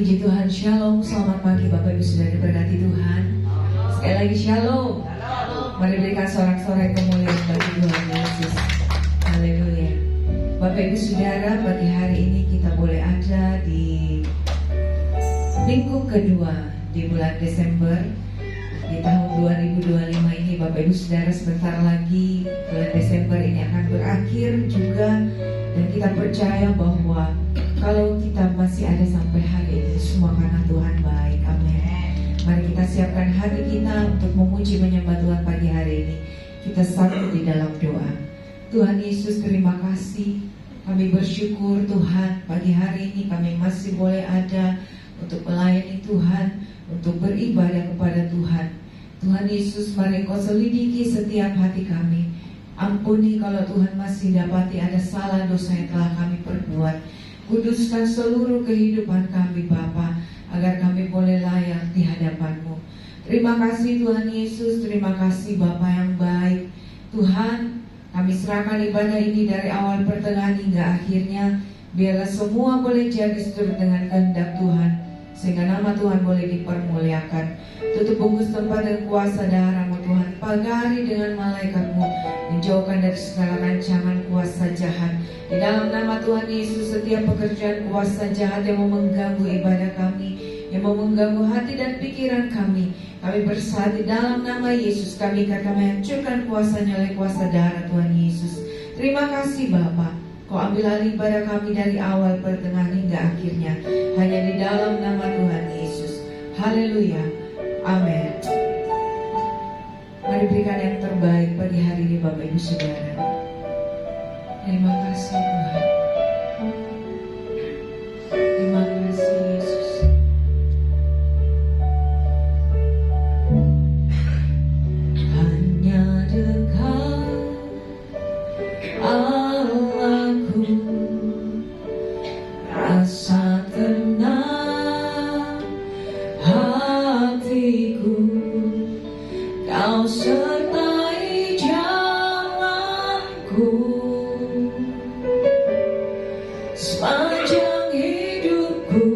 Puji Tuhan, Shalom, selamat pagi Bapak Ibu sudah diberkati Tuhan. Sekali lagi Shalom. Mari berikan sorak-sorai kemuliaan bagi Tuhan Yesus. Haleluya. Bapak Ibu Saudara, pagi hari ini kita boleh ada di minggu kedua di bulan Desember di tahun 2025 ini. Bapak Ibu Saudara, sebentar lagi bulan Desember ini akan berakhir juga, dan kita percaya bahwa kalau kita masih ada sampai hari ini, semua karena Tuhan baik. Amin. Mari kita siapkan hati kita untuk memuji menyembah Tuhan pagi hari ini. Kita satu di dalam doa. Tuhan Yesus, terima kasih. Kami bersyukur Tuhan, pagi hari ini kami masih boleh ada untuk melayani Tuhan, untuk beribadah kepada Tuhan. Tuhan Yesus, mari Engkau selidiki setiap hati kami. Ampuni kalau Tuhan masih dapati ada salah dosa yang telah kami perbuat. Kuduskan seluruh kehidupan kami Bapa, agar kami boleh layak di hadapan-Mu. Terima kasih Tuhan Yesus, terima kasih Bapa yang baik. Tuhan, kami serahkan ibadah ini dari awal pertengahan hingga akhirnya. Biarlah semua boleh jadi seturut dengan kehendak Tuhan, sehingga nama Tuhan boleh dipermuliakan. Tutup bungkus tempat dan kuasa darah-Mu Tuhan. Pagari dengan malaikat-Mu, menjauhkan dari segala rancangan kuasa jahat. Di dalam nama Tuhan Yesus, setiap pekerjaan kuasa jahat yang mau mengganggu ibadah kami, yang mau mengganggu hati dan pikiran kami bersaat di dalam nama Yesus. Kami hancurkan kuasanya oleh kuasa darah Tuhan Yesus. Terima kasih Bapa, Kau ambil alih ibadah kami dari awal pertengahan hingga akhirnya, hanya di dalam nama Tuhan Yesus. Haleluya, amin. Mari berikan yang terbaik pagi hari ini Bapak Ibu Saudara. Terima kasih Tuhan. Terima kasih Yesus. Hanya dekat Allahku, rasa tenang hatiku. Kau sertai jalanku sepanjang hidupku.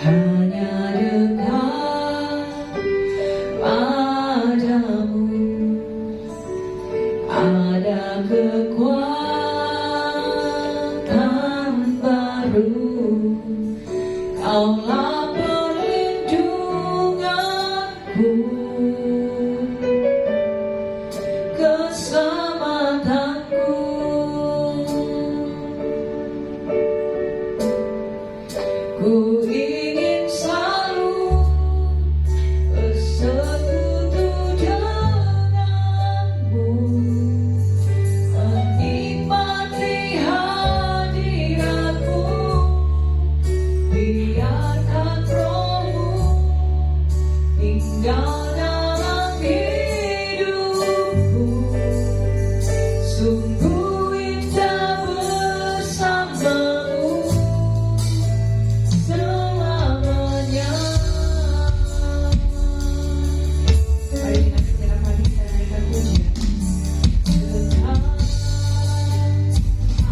Hanya dekat padamu ada kekuatan baru. Kaulah perlindunganku, keselamatanku. Ku ingin selalu bersekutu denganmu, menikmati hadiratmu. Biarkan Roh-Mu tinggal dalam hidupku. Sungguh indah bersamamu selamanya. Mari kita sejenak pagi kita naikkan pujian. Dekat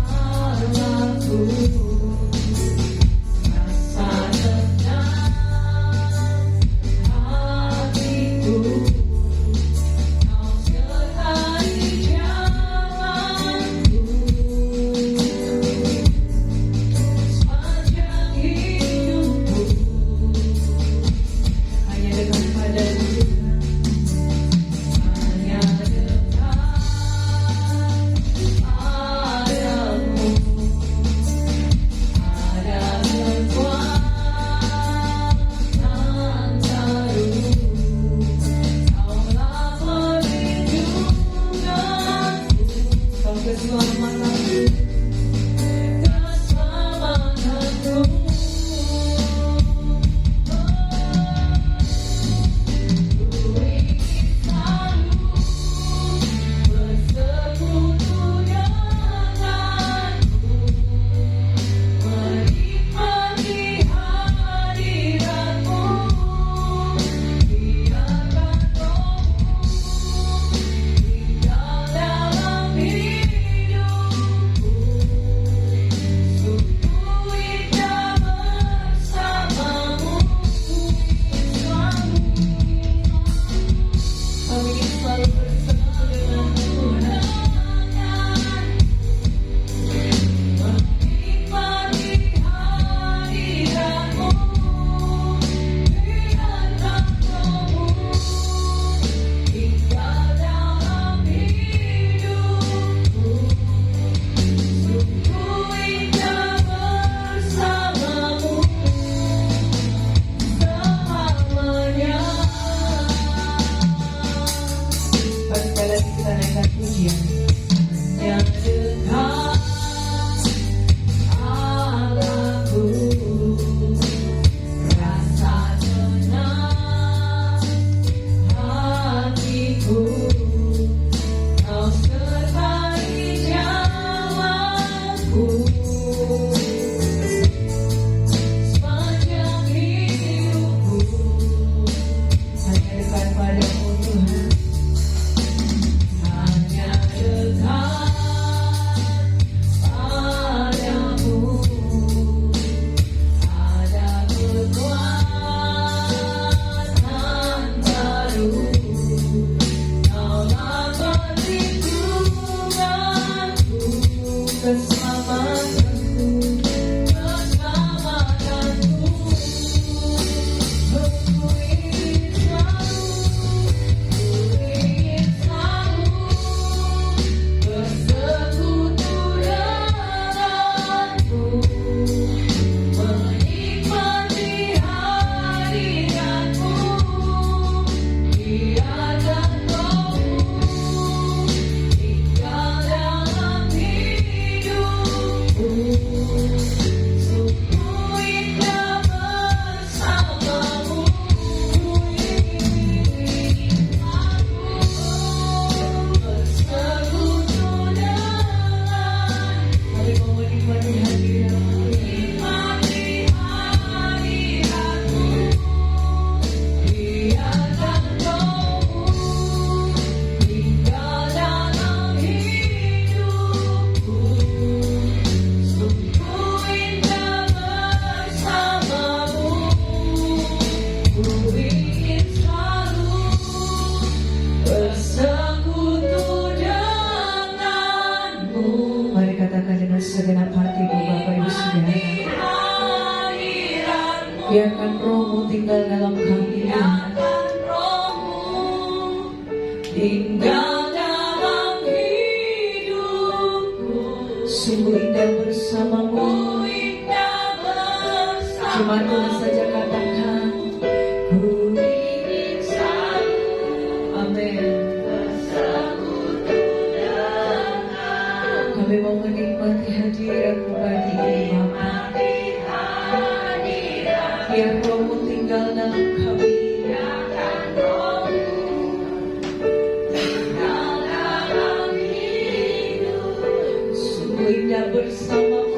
Allahku, rasa tenang hatiku. tinggal dalam hidupku. Sungguh indah bersamamu. Cuma Tuhan saja katakan, ku ingin selalu, amin. Kami mau menikmati hadirat-Mu pagi ini, Bapa. Biar Roh-Mu tinggal dalam kami. Sungguh indah bersamamu.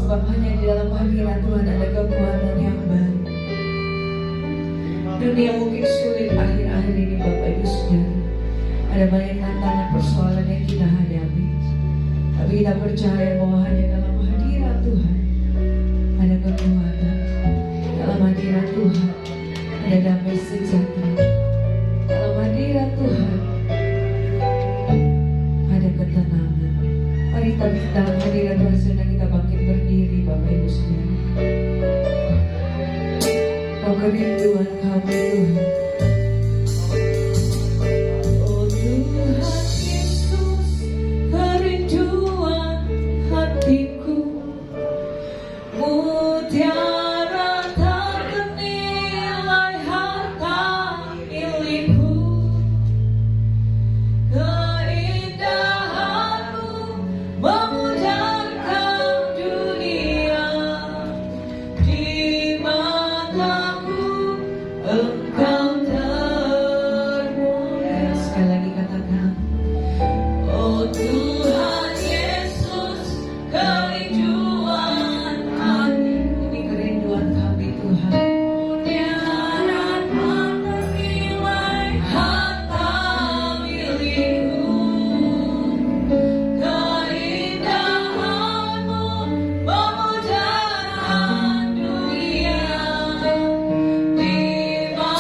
Sebab hanya di dalam hadirat Tuhan ada kekuatan yang baru. Dunia mungkin sulit akhir-akhir ini, Bapak Ibu Saudara. Ada banyak tantangan persoalan yang kita hadapi. Tapi kita percaya bahwa hanya dalam hadirat Tuhan ada kekuatan. Dalam hadirat Tuhan ada damai sejahtera. Dalam hadirat Tuhan ada ketenangan. Mari kita dalam hadirat Tuhan sedang kita bangkit berdiri, Bapak Ibu Saudara. Kau kerinduan kami Tuhan. Oh Tuhan Yesus, kerinduan hatiku, mutiara tak ternilai harta milikku. Keindahanmu memudarkan dunia, di mataku Engkau termulia. Sekali lagi katakan, oh Tuhan Yesus, kerinduan hati. Ini kerinduan kami Tuhan. Mutiara tak ternilai harta milikku. Keindahanmu memudarkan dunia, di mataku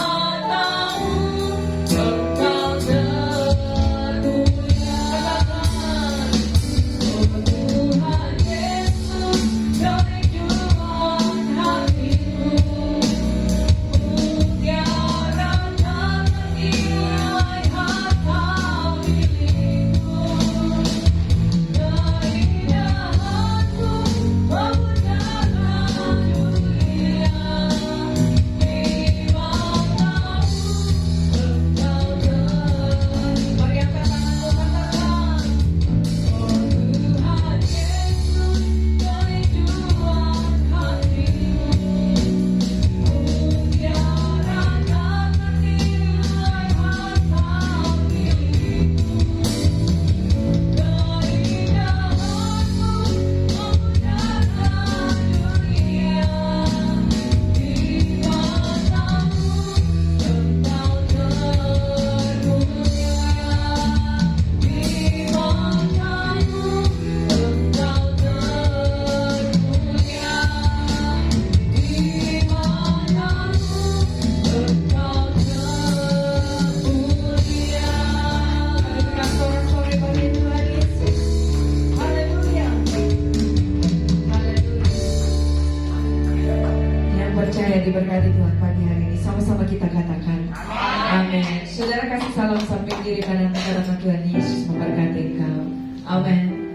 percaya diberkati Tuhan pagi hari ini. Sama-sama kita katakan amin. Saudara kasih salam sampai kiri kanan karena Tuhan Yesus memberkati engkau. Amin.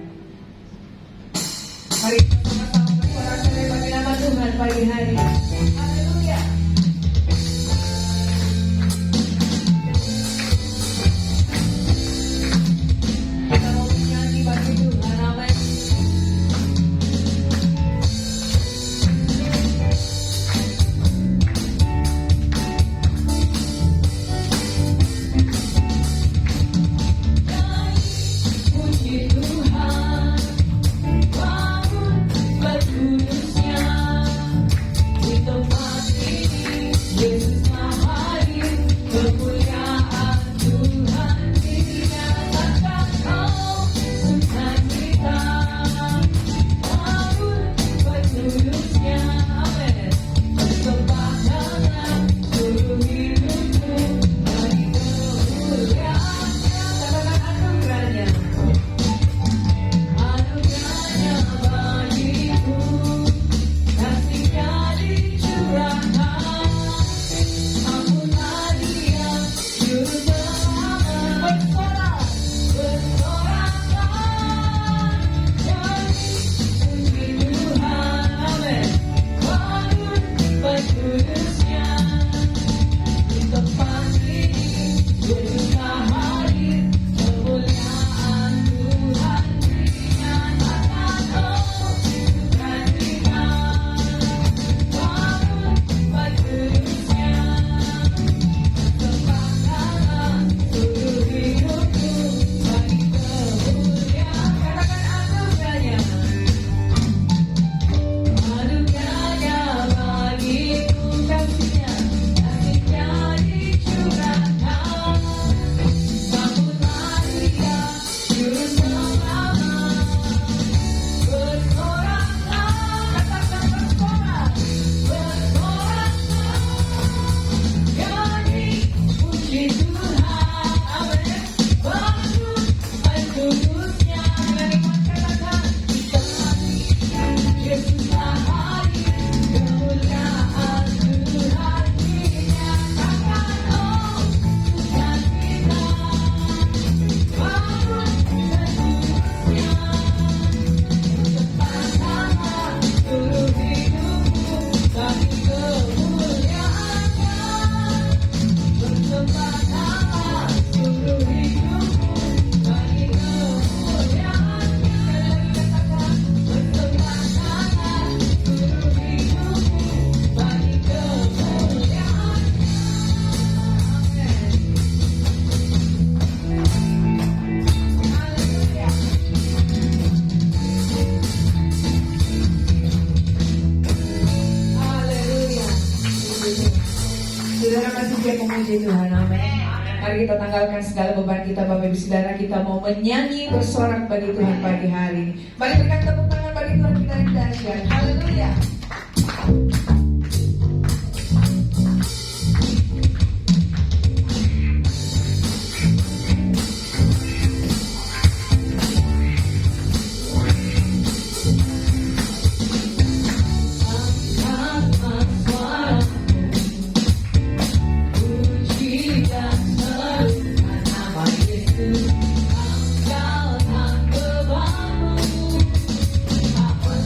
Mari kita sama-sama bersorak-sorai bagi nama Tuhan pagi hari ini. Haleluya. Kita mau menyanyi bagi Tuhan. Amin. Saudara masih siap memuji Tuhan, amin. Mari kita tanggalkan segala beban kita, Bapak Ibu Saudara. Kita mau menyanyi bersorak bagi Tuhan pagi hari ini. Mari berikan tepuk tangan bagi Tuhan kita yang dahsyat. Haleluya.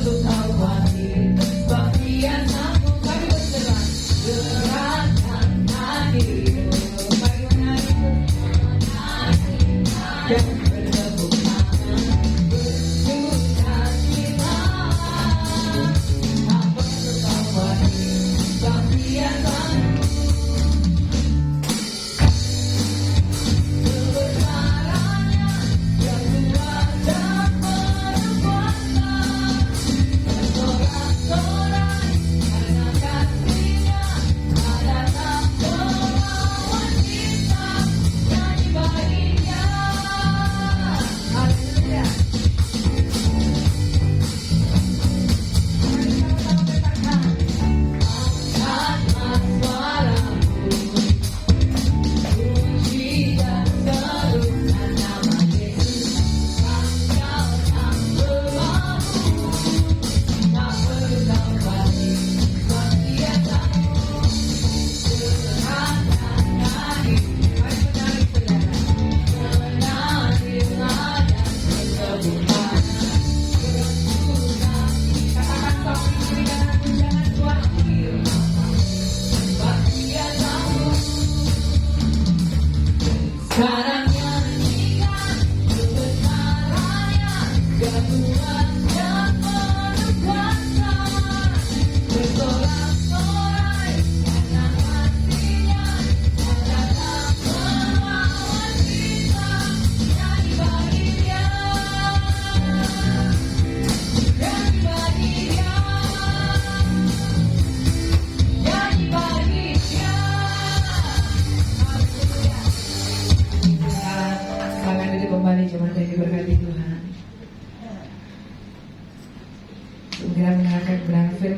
Kau khawatir, sebab dia tak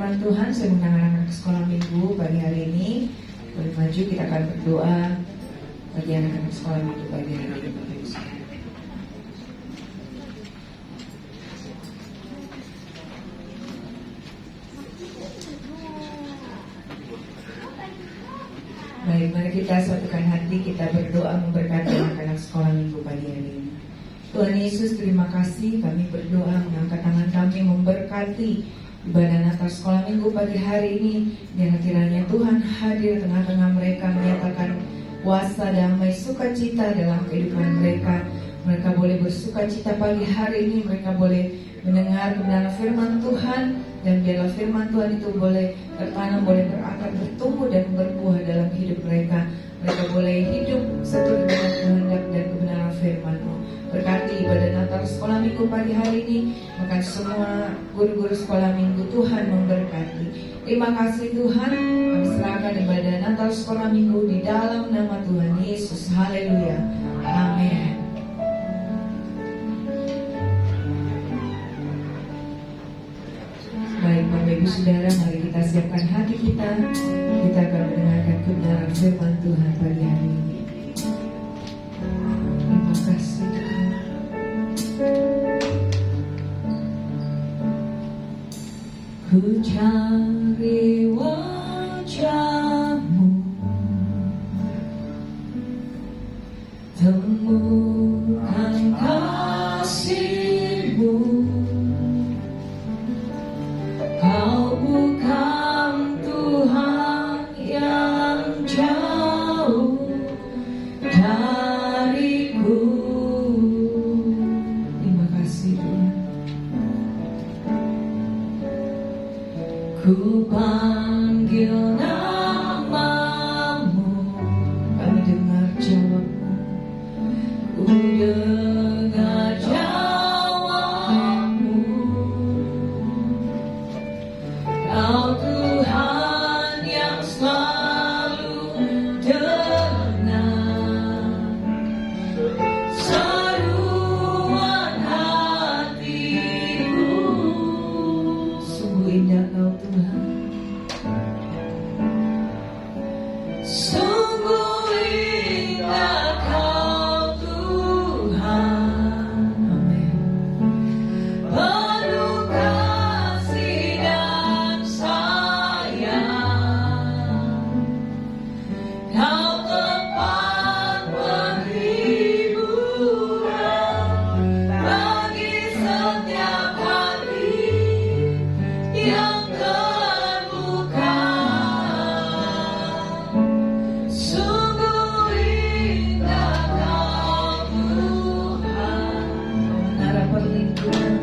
firman Tuhan, saya mengundang anak-anak sekolah minggu pagi hari ini. Boleh maju, kita akan berdoa bagi anak-anak sekolah minggu pagi hari ini. Baik, mari kita satukan hati, kita berdoa memberkati anak-anak sekolah minggu pagi hari ini. Tuhan Yesus, terima kasih, kami berdoa mengangkat tangan kami memberkati ibadah Natal sekolah minggu pagi hari ini. Dan kiranya Tuhan hadir tengah-tengah mereka, menyatakan kuasa, damai, sukacita dalam kehidupan mereka. Mereka boleh bersukacita pagi hari ini, mereka boleh mendengar kebenaran firman Tuhan, dan biarlah firman Tuhan itu boleh tertanam, boleh berakar, bertumbuh dan berbuah dalam hidup mereka. Mereka boleh hidup seturut dengan kehendak dan kebenaran firman-Mu. Berkati ibadah Natal sekolah minggu pagi hari ini, maka semua guru-guru sekolah minggu Tuhan memberkati. Terima kasih Tuhan, kami serahkan ibadah Natal sekolah minggu di dalam nama Tuhan Yesus. Haleluya. Amin. Baik, Bapak Ibu Saudara, mari kita siapkan hati kita. Kita akan mendengarkan kebenaran firman Tuhan pagi hari ini. Terima kasih Tuhan. Ku cari wajah-Mu, temukan kasih-Mu. Kau bukan Tuhan yang jauh dariku. Terima kasih Tuhan. Ku panggil nama-Mu, kami dengar jawab-Mu. Ku dengar jawab-Mu. Kau Tuhan yang selalu dengar seruan hatiku. Sungguh indah Kau Tuhan, sungguh indah Kau Tuhan. Amin. Penuh kasih dan sayang, Kau tempat penghiburan bagi setiap hati yang terluka. Sungguh indah Kau Tuhan. Menara perlindungan,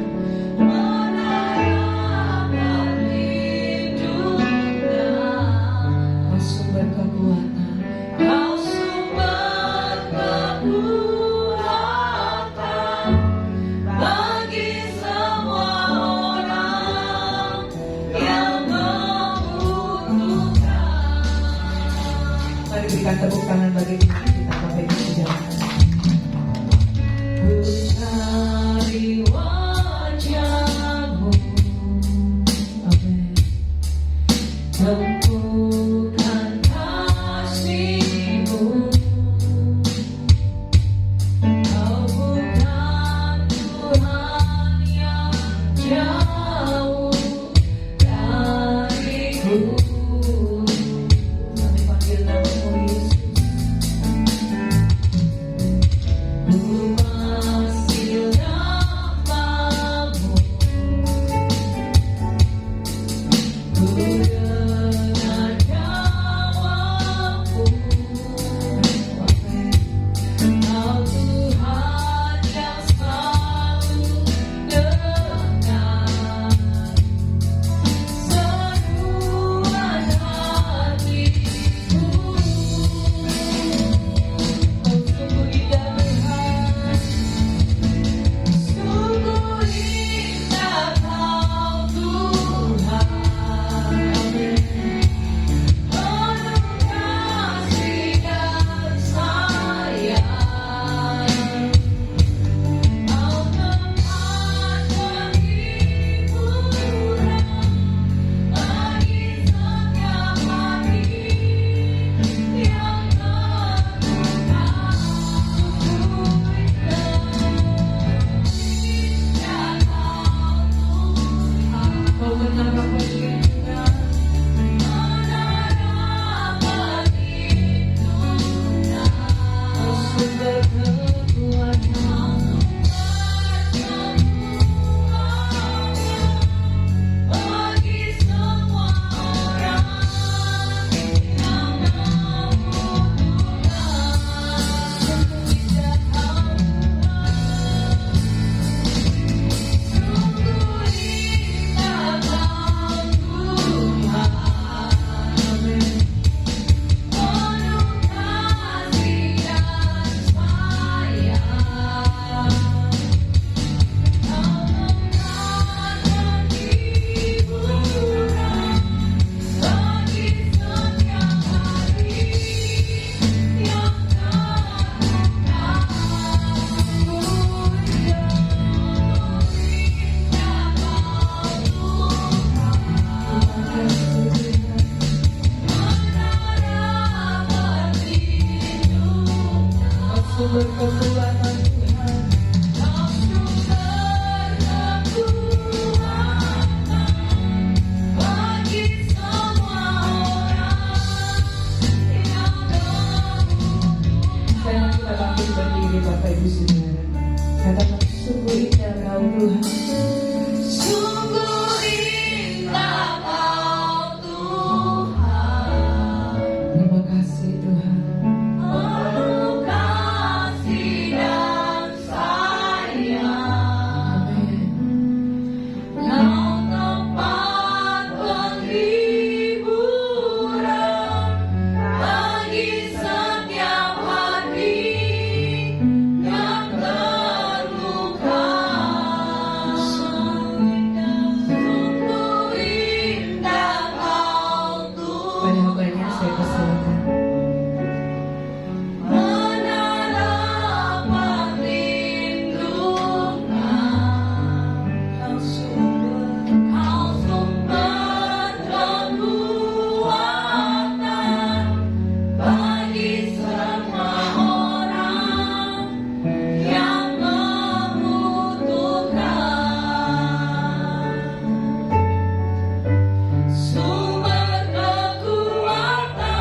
menara perlindungan. Kau sumber kekuatan, Kau sumber kekuatan bagi semua orang yang membutuhkan. Mari berikan tepuk tangan bagi kita, Bapak Ibu Saudara. Ku cari wajah-Mu, amin. Temukan kasih-Mu. Kau bukan Tuhan yang jauh dariku. Kami panggil nama-Mu Yesus. Ku panggil nama-Mu. Ku dengar kekuatan Tuhan. Kau sumber kekuatan bagi semua orang yang membutuhkan. Saya kita bangkit berdiri Bapak Ibu Saudara. Katakan sungguh indah Kau Tuhan. Sungguh indah Kau Tuhan. Terima kasih Tuhan. Penuh kasih dan sayang. Amin. Kau tempat penghiburan bagi setiap hati yang terluka. Sungguh indah Kau Tuhan. Banyak-banyak saya persilakan. Menara perlindungan. Kau sumber kekuatan bagi semua orang yang membutuhkan. Sumber kekuatan.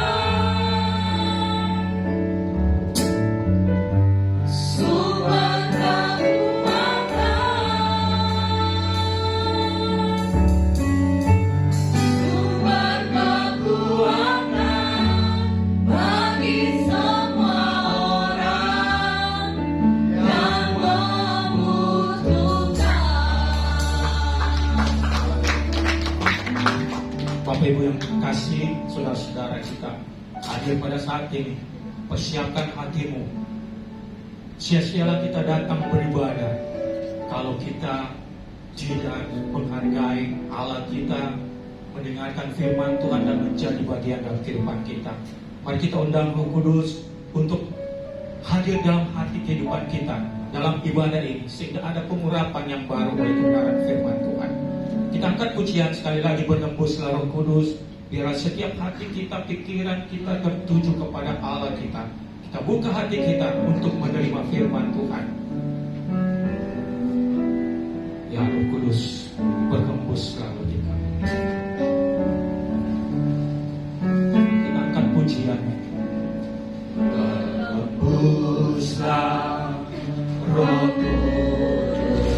Sumber kekuatan bagi semua orang yang membutuhkan. Bapak Ibu yang kasih, saudara-saudara kita hadir pada saat ini, persiapkan hatimu. Sia-sialah kita datang beribadah kalau kita tidak menghargai Allah kita, mendengarkan firman Tuhan dan menjadi bagian dalam kehidupan kita. Mari kita undang Roh Kudus untuk hadir dalam hati kehidupan kita dalam ibadah ini, sehingga ada pengurapan yang baru oleh kebenaran firman Tuhan. Kita angkat pujian sekali lagi, berhembuslah Roh Kudus, biar setiap hati kita, pikiran kita tertuju kepada Allah kita. Kita buka hati kita untuk menerima firman Tuhan. Ya Roh Kudus, berhembuslah kita. Kita angkat pujian. Berhembuslah Roh Kudus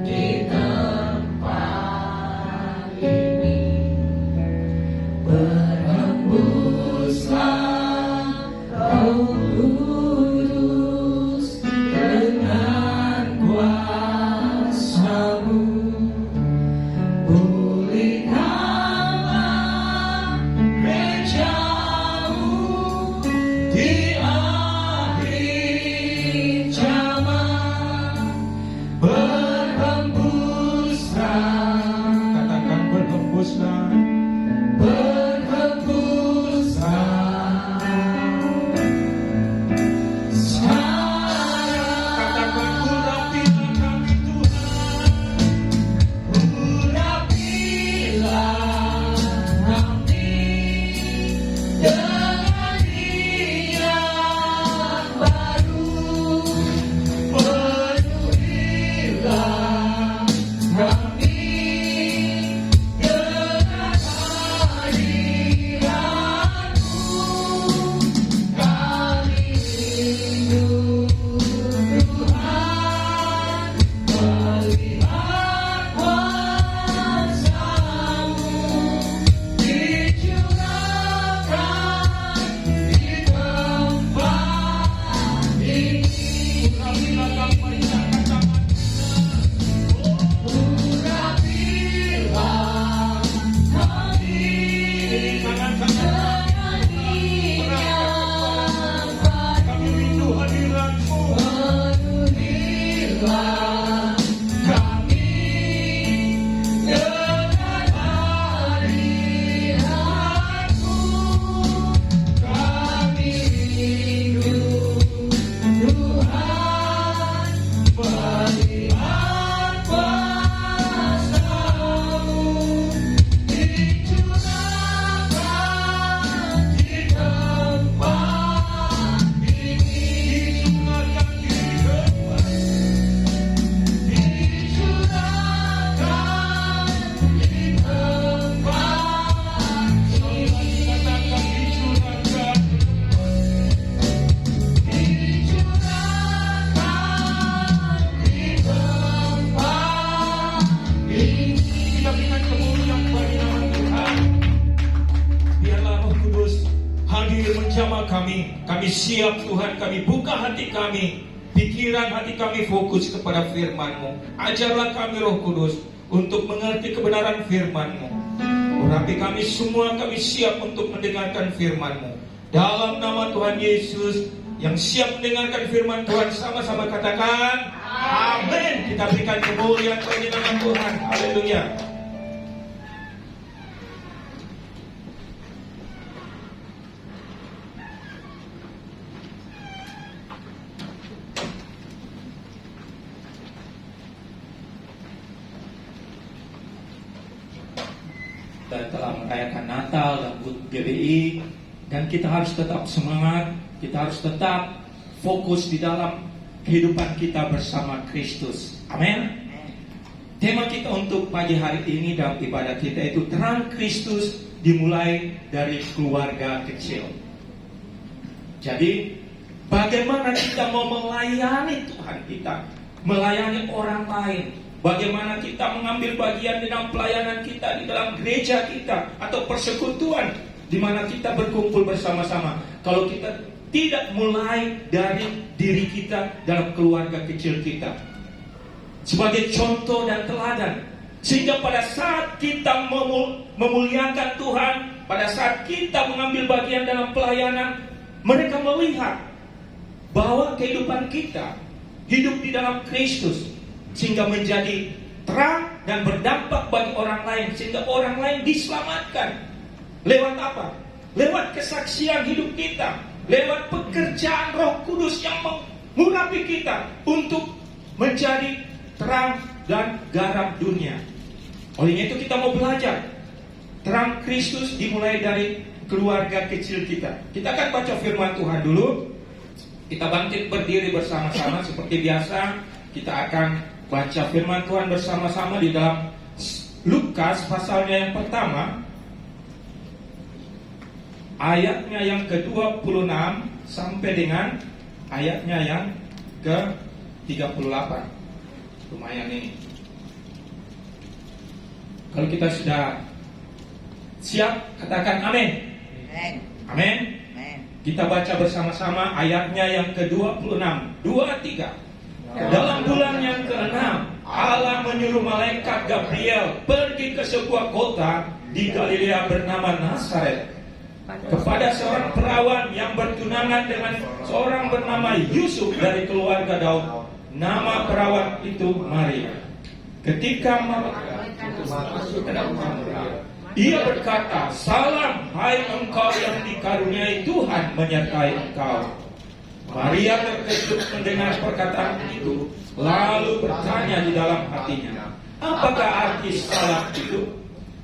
di tempat ini. Berhembuslah Roh Kudus dengan kuasa-Mu. Pulihkanlah gereja-Mu di akhir zaman. Berhembuslah, katakan berhembuslah, berhembuslah. Sekarang katakan urapilah kami Tuhan, urapilah kami dengan niat baru. Penuhilah kami dengan hadirat-Mu. Kami rindu Tuhan, melihat kuasa-Mu dicurahkan di tempat ini. Urapilah kami, urapilah kami dengan niat baru. Kami rindu hadirat-Mu. Penuhilah kami dengan hadirat-Mu. Kami rindu Tuhan, melihat kuasa-Mu dicurahkan hadir menjamah kami. Kami siap Tuhan, kami buka hati kami, pikiran hati kami fokus kepada firman-Mu. Ajarlah kami Roh Kudus untuk mengerti kebenaran firman-Mu. Urapi kami semua, kami siap untuk mendengarkan firman-Mu. Dalam nama Tuhan Yesus, yang siap mendengarkan firman Tuhan, sama-sama katakan amin. Kita berikan kemuliaan bagi nama Tuhan. Haleluya. Kita telah merayakan Natal dan HUT GBI, dan kita harus tetap semangat, kita harus tetap fokus di dalam kehidupan kita bersama Kristus. Amin. Tema kita untuk pagi hari ini dalam ibadah kita itu terang Kristus dimulai dari keluarga kecil. Jadi bagaimana kita mau melayani Tuhan kita, melayani orang lain. Bagaimana kita mengambil bagian dalam pelayanan kita di dalam gereja kita atau persekutuan di mana kita berkumpul bersama-sama. Kalau kita tidak mulai dari diri kita dalam keluarga kecil kita sebagai contoh dan teladan, sehingga pada saat kita memuliakan Tuhan, pada saat kita mengambil bagian dalam pelayanan, mereka melihat bahwa kehidupan kita hidup di dalam Kristus, sehingga menjadi terang dan berdampak bagi orang lain, sehingga orang lain diselamatkan. Lewat apa? Lewat kesaksian hidup kita, lewat pekerjaan Roh Kudus yang mengurapi kita untuk menjadi terang dan garam dunia. Oleh itu kita mau belajar terang Kristus dimulai dari keluarga kecil kita. Kita akan baca firman Tuhan dulu. Kita bangkit berdiri bersama-sama seperti biasa. Kita akan baca firman Tuhan bersama-sama di dalam Lukas pasalnya yang pertama, ayatnya yang ke-26 sampai dengan ayatnya yang ke-38. Lumayan ini. Kalau kita sudah siap, katakan amin. Amin. Kita baca bersama-sama ayatnya yang ke-26. 2-3. Dalam bulan yang ke-6, Allah menyuruh malaikat Gabriel pergi ke sebuah kota di Galilea bernama Nazaret, kepada seorang perawan yang bertunangan dengan seorang bernama Yusuf dari keluarga Daud. Nama perawan itu Maria. Ketika ia berkata, "Salam, hai engkau yang dikaruniai Tuhan menyertai engkau." Maria terkejut mendengar perkataan itu, lalu bertanya di dalam hatinya, "Apakah arti salam itu?"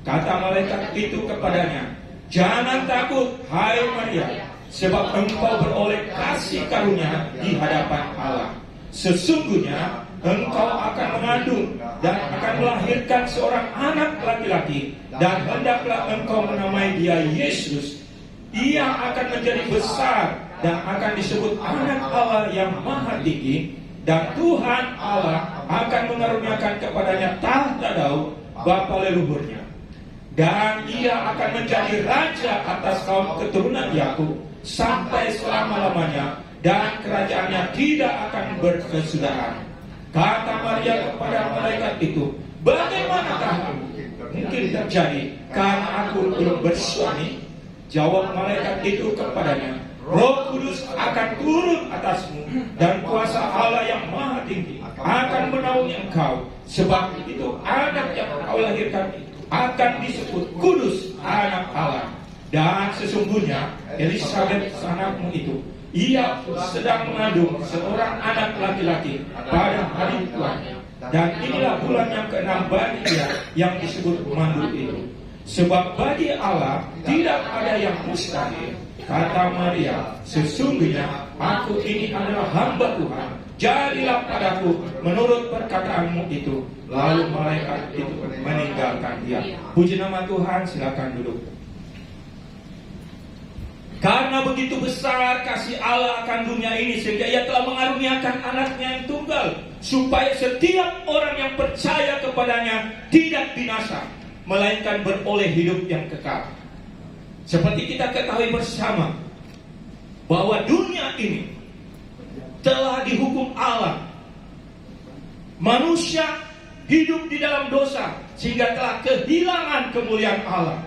Kata malaikat itu kepadanya, "Jangan takut, hai Maria, sebab engkau beroleh kasih karunia di hadapan Allah. Sesungguhnya engkau akan mengandung dan akan melahirkan seorang anak laki-laki, dan hendaklah engkau menamai dia Yesus. Ia akan menjadi besar dan akan disebut anak Allah yang Maha Tinggi, dan Tuhan Allah akan mengaruniakan kepadanya tahta Daud bapa leluhurnya, dan ia akan menjadi raja atas kaum keturunan Yakub sampai selama-lamanya, dan kerajaannya tidak akan berkesudahan." Kata Maria kepada malaikat itu, "Bagaimanakah mungkin terjadi karena aku belum bersuami?" Jawab malaikat itu kepadanya, "Roh Kudus akan turun atasmu, dan kuasa Allah yang Maha Tinggi akan menaungi engkau. Sebab itu anak yang kau lahirkan akan disebut kudus, anak Allah. Dan sesungguhnya Elisabet anakmu itu, ia sedang mengandung seorang anak laki-laki pada hari tuanya. Dan inilah bulan yang ke-6 bagi dia yang disebut mandul itu. Sebab bagi Allah tidak ada yang mustahil." Kata Maria, "Sesungguhnya aku ini adalah hamba Tuhan. Jadilah padaku menurut perkataanmu itu." Lalu malaikat itu meninggalkan dia. Puji nama Tuhan, silakan duduk. Karena begitu besar kasih Allah akan dunia ini, sehingga ia telah mengaruniakan anaknya yang tunggal, supaya setiap orang yang percaya kepadanya tidak binasa, melainkan beroleh hidup yang kekal. Seperti kita ketahui bersama bahwa dunia ini telah dihukum Allah. Manusia hidup di dalam dosa sehingga telah kehilangan kemuliaan Allah.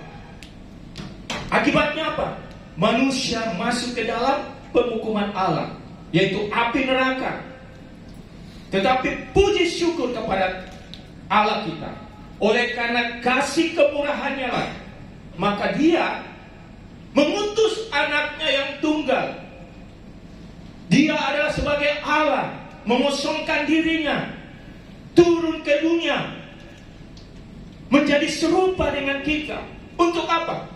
Akibatnya apa? Manusia masuk ke dalam penghukuman Allah, yaitu api neraka. Tetapi puji syukur kepada Allah kita, oleh karena kasih kemurahannya lah, maka Dia mengutus anaknya yang tunggal. Dia adalah sebagai Allah, mengosongkan dirinya, turun ke dunia, menjadi serupa dengan kita. Untuk apa?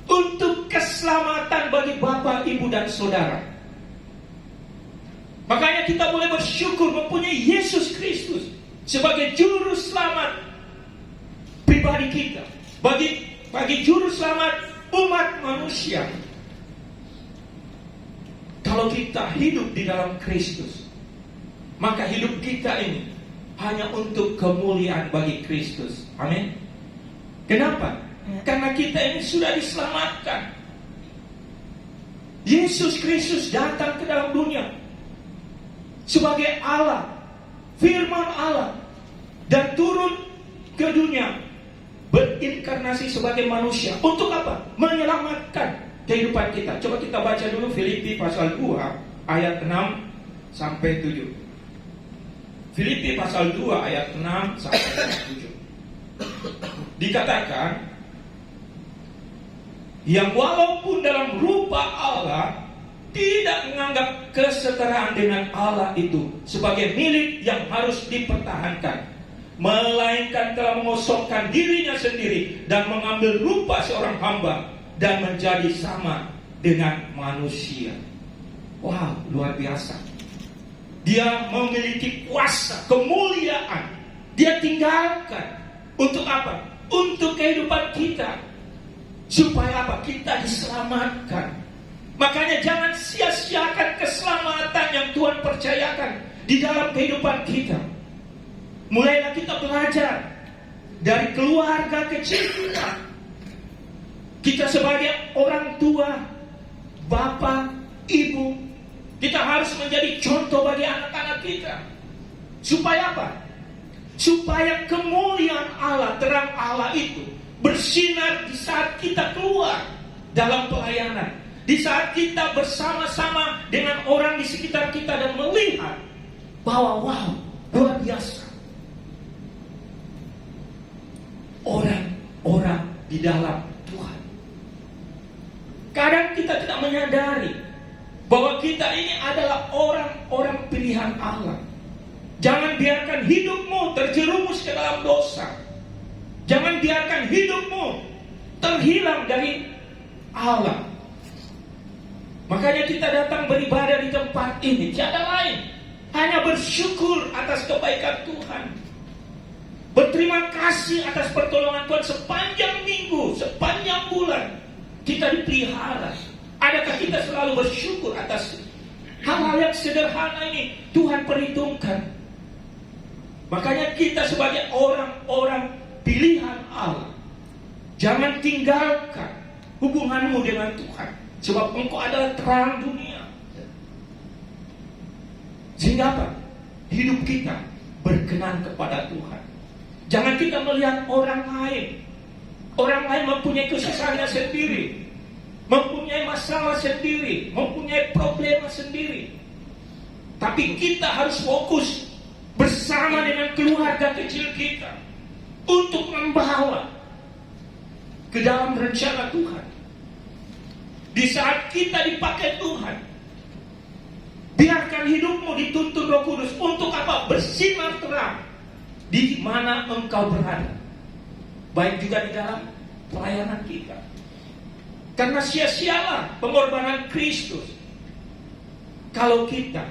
Untuk keselamatan bagi Bapak, Ibu, dan Saudara. Makanya kita boleh bersyukur mempunyai Yesus Kristus sebagai juru selamat pribadi kita, bagi juru selamat umat manusia. Kalau kita hidup di dalam Kristus, maka hidup kita ini hanya untuk kemuliaan bagi Kristus. Amin. Kenapa? Karena kita ini sudah diselamatkan. Yesus Kristus datang ke dalam dunia sebagai Allah, firman Allah, dan turun ke dunia berinkarnasi sebagai manusia. Untuk apa? Menyelamatkan kehidupan kita. Coba kita baca dulu Filipi pasal 2 ayat 6 sampai 7. Filipi pasal 2 ayat 6 sampai 7. Dikatakan, yang walaupun dalam rupa Allah tidak menganggap kesetaraan dengan Allah itu sebagai milik yang harus dipertahankan, melainkan telah mengosongkan dirinya sendiri dan mengambil rupa seorang hamba dan menjadi sama dengan manusia. Wow, luar biasa. Dia memiliki kuasa, kemuliaan. Dia tinggalkan. Untuk apa? Untuk kehidupan kita. Supaya apa? Kita diselamatkan. Makanya jangan sia-siakan keselamatan yang Tuhan percayakan di dalam kehidupan kita. Mulailah kita belajar dari keluarga kecil kita. Kita sebagai orang tua, bapak, ibu, kita harus menjadi contoh bagi anak-anak kita. Supaya apa? Supaya kemuliaan Allah, terang Allah itu bersinar di saat kita keluar dalam pelayanan, di saat kita bersama-sama dengan orang di sekitar kita dan melihat bahwa wow, luar biasa. Orang-orang di dalam Tuhan. Kadang kita tidak menyadari bahwa kita ini adalah orang-orang pilihan Allah. Jangan biarkan hidupmu terjerumus ke dalam dosa. Jangan biarkan hidupmu terhilang dari Allah. Makanya kita datang beribadah di tempat ini, tiada lain, hanya bersyukur atas kebaikan Tuhan. Berterima kasih atas pertolongan Tuhan sepanjang minggu, sepanjang bulan. Kita dipelihara. Adakah kita selalu bersyukur atas hal-hal yang sederhana ini Tuhan perhitungkan? Makanya kita sebagai orang-orang pilihan Allah, jangan tinggalkan hubunganmu dengan Tuhan, sebab Engkau adalah terang dunia. Sehingga apa? Hidup kita berkenan kepada Tuhan. Jangan kita melihat orang lain. Orang lain mempunyai kesusahannya sendiri, mempunyai masalah sendiri, mempunyai problema sendiri. Tapi kita harus fokus bersama dengan keluarga kecil kita untuk membawa ke dalam rencana Tuhan. Di saat kita dipakai Tuhan, biarkan hidupmu dituntun Roh Kudus. Untuk apa? Bersinar terang di mana engkau berada, baik juga di dalam pelayanan kita. Karena sia-sialah pengorbanan Kristus kalau kita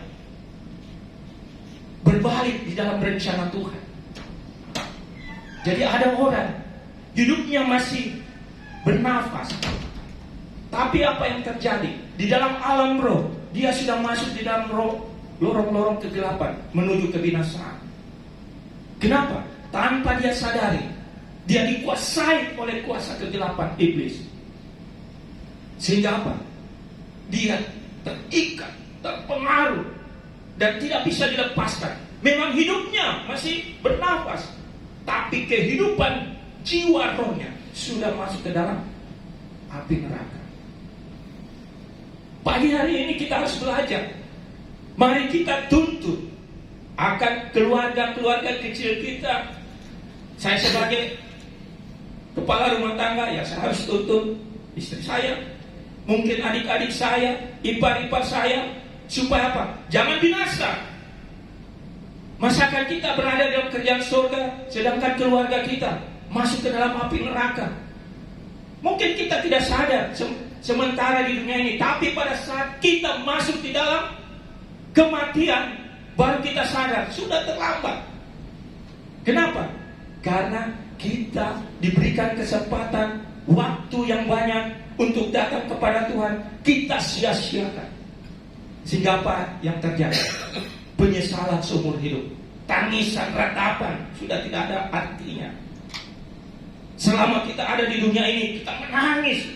berbalik di dalam rencana Tuhan. Jadi ada orang hidupnya masih bernafas, tapi apa yang terjadi? Di dalam alam roh, dia sudah masuk di dalam roh, lorong-lorong kegelapan menuju kebinasaan. Kenapa? Tanpa dia sadari, dia dikuasai oleh kuasa kegelapan iblis. Sehingga apa? Dia terikat, terpengaruh, dan tidak bisa dilepaskan. Memang hidupnya masih bernafas, tapi kehidupan jiwa rohnya sudah masuk ke dalam api neraka. Pagi hari ini kita harus belajar. Mari kita tuntut akan keluarga-keluarga kecil kita. Saya sebagai kepala rumah tangga, ya saya harus tuntut istri saya, mungkin adik-adik saya, ipar-ipar saya, supaya apa? Jangan binasa. Masyarakat kita berada dalam kerjaan surga, sedangkan keluarga kita masuk ke dalam api neraka. Mungkin kita tidak sadar sementara di dunia ini, tapi pada saat kita masuk di dalam kematian, baru kita sadar, sudah terlambat. Kenapa? Karena kita diberikan kesempatan, waktu yang banyak untuk datang kepada Tuhan, kita sia-siakan. Sehingga apa yang terjadi? Penyesalan seumur hidup, tangisan, ratapan, sudah tidak ada artinya. Selama kita ada di dunia ini, kita menangis,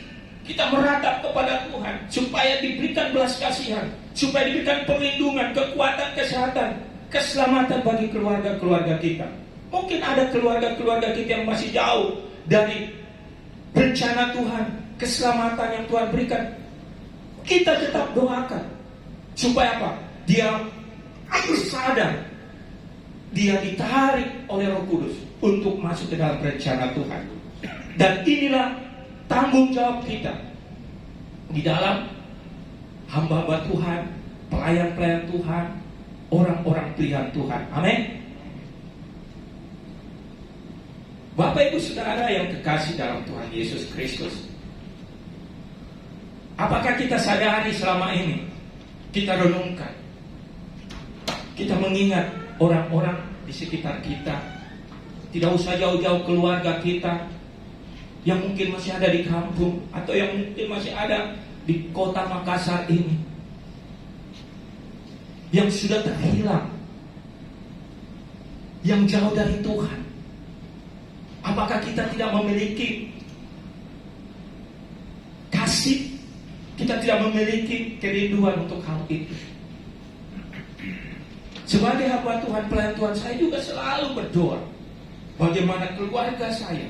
kita meratap kepada Tuhan supaya diberikan belas kasihan, supaya diberikan perlindungan, kekuatan, kesehatan, keselamatan bagi keluarga-keluarga kita. Mungkin ada keluarga-keluarga kita yang masih jauh dari rencana Tuhan, keselamatan yang Tuhan berikan. Kita tetap doakan supaya apa? Dia sadar, dia ditarik oleh Roh Kudus untuk masuk ke dalam rencana Tuhan. Dan inilah tanggung jawab kita di dalam hamba-hamba Tuhan, pelayan-pelayan Tuhan, orang-orang pilihan Tuhan. Amin. Bapak Ibu Saudara yang kekasih dalam Tuhan Yesus Kristus, apakah kita sadari selama ini, kita renungkan, kita mengingat orang-orang di sekitar kita, tidak usah jauh-jauh keluarga kita yang mungkin masih ada di kampung atau yang mungkin masih ada di kota Makassar ini, yang sudah terhilang, yang jauh dari Tuhan. Apakah kita tidak memiliki kasih? Kita tidak memiliki kerinduan untuk hal itu. Sebagai hamba Tuhan, pelayan Tuhan, saya juga selalu berdoa bagaimana keluarga saya,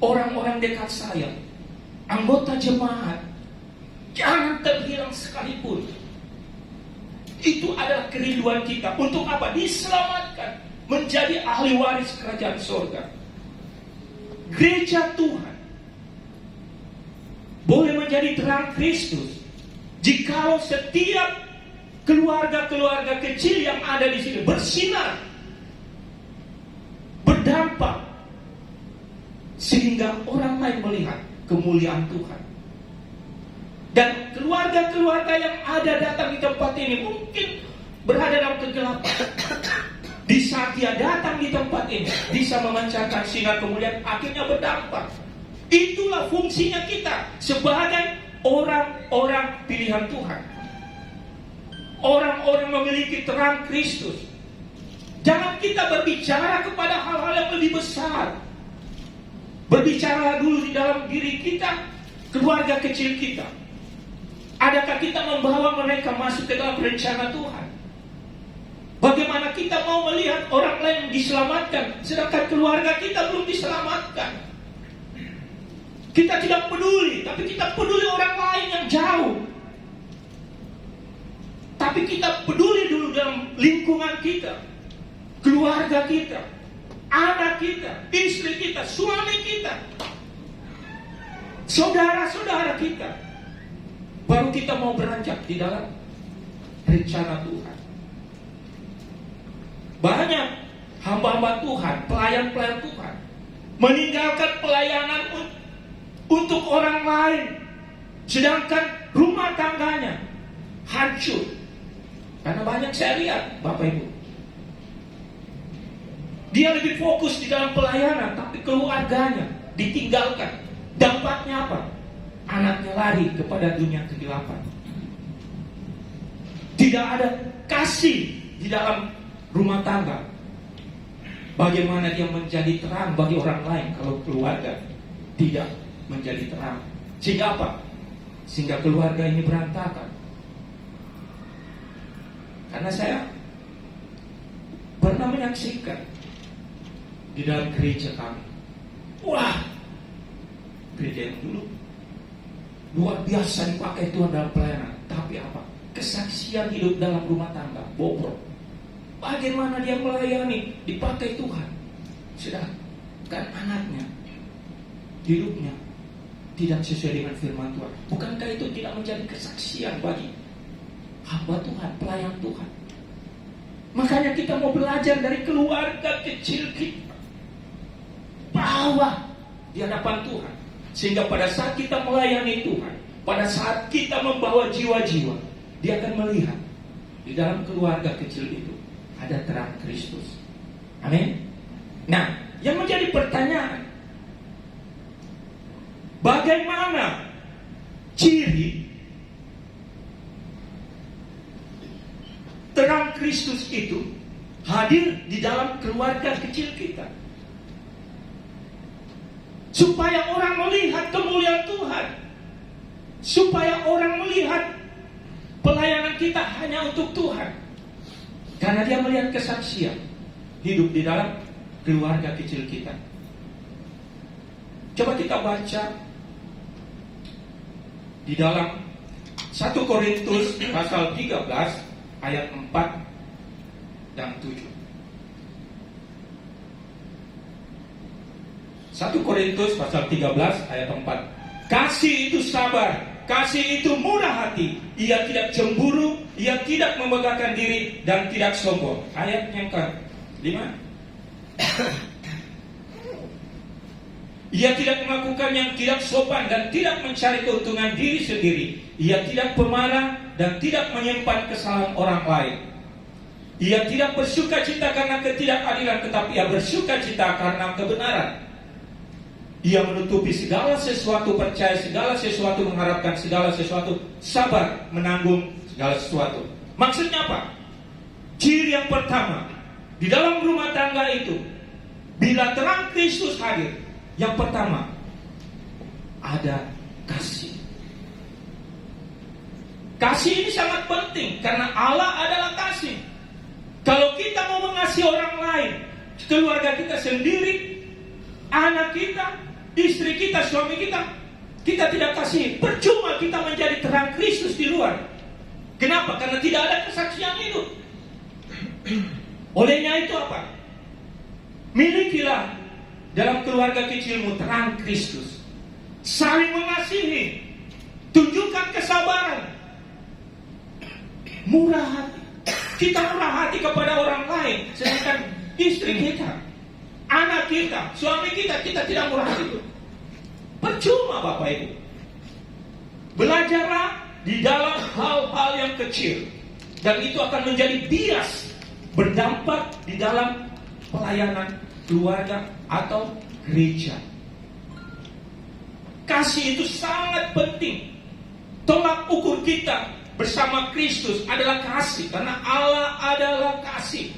orang-orang dekat saya, anggota jemaat, jangan terhilang sekalipun. Itu adalah kerinduan kita. Untuk apa? Diselamatkan, menjadi ahli waris kerajaan surga. Gereja Tuhan boleh menjadi terang Kristus jikalau setiap keluarga-keluarga kecil yang ada di sini bersinar, berdampak, sehingga orang lain melihat kemuliaan Tuhan. Dan keluarga-keluarga yang ada datang di tempat ini mungkin berada dalam kegelapan. Di saat dia datang di tempat ini, bisa memancarkan sinar kemuliaan, akhirnya berdampak. Itulah fungsinya kita sebagai orang-orang pilihan Tuhan, orang-orang memiliki terang Kristus. Jangan kita berbicara kepada hal-hal yang lebih besar. Berbicara dulu di dalam diri kita, keluarga kecil kita. Adakah kita membawa mereka masuk ke dalam rencana Tuhan? Bagaimana kita mau melihat orang lain diselamatkan, sedangkan keluarga kita belum diselamatkan? Kita tidak peduli, tapi kita peduli orang lain yang jauh. Tapi kita peduli dulu dalam lingkungan kita, keluarga kita, anak kita, istri kita, suami kita, saudara-saudara kita. Baru kita mau beranjak di dalam rencana Tuhan. Banyak hamba-hamba Tuhan, pelayan-pelayan Tuhan, meninggalkan pelayanan untuk orang lain, sedangkan rumah tangganya hancur. Karena banyak saya lihat, Bapak Ibu, dia lebih fokus di dalam pelayanan, tapi keluarganya ditinggalkan. Dampaknya apa? Anaknya lari kepada dunia kegelapan. Tidak ada kasih di dalam rumah tangga. Bagaimana dia menjadi terang bagi orang lain kalau keluarga tidak menjadi terang? Sehingga apa? Sehingga keluarga ini berantakan. Karena saya pernah menyaksikan di dalam gereja kami. Wah, gereja yang dulu luar biasa dipakai Tuhan dalam pelayanan. Tapi apa? Kesaksian hidup dalam rumah tangga bobrok. Bagaimana dia melayani dipakai Tuhan, sedangkan anaknya hidupnya tidak sesuai dengan firman Tuhan. Bukankah itu tidak menjadi kesaksian bagi hamba Tuhan, pelayan Tuhan? Makanya kita mau belajar dari keluarga kecil kita, bawa di hadapan Tuhan, sehingga pada saat kita melayani Tuhan, pada saat kita membawa jiwa-jiwa, dia akan melihat di dalam keluarga kecil itu ada terang Kristus. Amin. Nah, yang menjadi pertanyaan, bagaimana ciri terang Kristus itu hadir di dalam keluarga kecil kita, supaya orang melihat kemuliaan Tuhan, supaya orang melihat pelayanan kita hanya untuk Tuhan, karena dia melihat kesaksian hidup di dalam keluarga kecil kita. Coba kita baca di dalam 1 Korintus pasal 13 ayat 4 dan 7. 1 Korintus pasal 13 ayat 4. Kasih itu sabar, kasih itu murah hati, ia tidak cemburu, ia tidak membanggakan diri dan tidak sombong. Ayat yang ke-5. Ia tidak melakukan yang tidak sopan dan tidak mencari keuntungan diri sendiri. Ia tidak pemarah dan tidak menyimpan kesalahan orang lain. Ia tidak bersuka cita karena ketidakadilan, tetapi ia bersuka cita karena kebenaran. Ia menutupi segala sesuatu, percaya segala sesuatu, mengharapkan segala sesuatu, sabar menanggung segala sesuatu. Maksudnya apa? Ciri yang pertama di dalam rumah tangga itu, bila terang Kristus hadir, yang pertama ada kasih. Kasih ini sangat penting karena Allah adalah kasih. Kalau kita mau mengasihi orang lain, keluarga kita sendiri, anak kita, istri kita, suami kita, kita tidak kasih, percuma kita menjadi terang Kristus di luar. Kenapa? Karena tidak ada kesaksian hidup. Olehnya itu apa? Milikilah dalam keluarga kecilmu terang Kristus. Saling mengasihi, tunjukkan kesabaran, murah hati. Kita murah hati kepada orang lain, sedangkan istri kita, anak kita, suami kita, kita tidak murah hati. Percuma Bapak Ibu. Belajarlah di dalam hal-hal yang kecil, dan itu akan menjadi bias, berdampak di dalam pelayanan keluarga atau gereja. Kasih itu sangat penting. Tolak ukur kita bersama Kristus adalah kasih, karena Allah adalah kasih.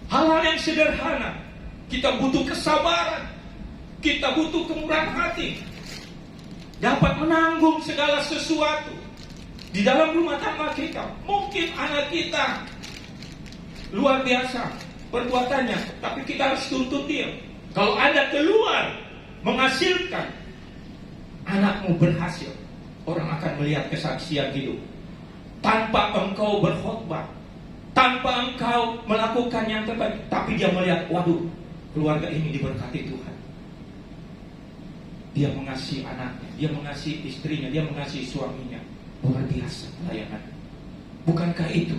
Hal-hal yang sederhana, kita butuh kesabaran, kita butuh kemurahan hati, dapat menanggung segala sesuatu di dalam rumah tangga kita. Mungkin anak kita luar biasa perbuatannya, tapi kita harus tuntut dia. Kalau Anda keluar menghasilkan, anakmu berhasil, orang akan melihat kesaksian hidup. Tanpa engkau berkhotbah, tanpa engkau melakukan yang terbaik, tapi dia melihat, waduh, keluarga ini diberkati Tuhan. Dia mengasihi anaknya, dia mengasihi istrinya, dia mengasihi suaminya. Luar biasa pelayanan. Bukankah itu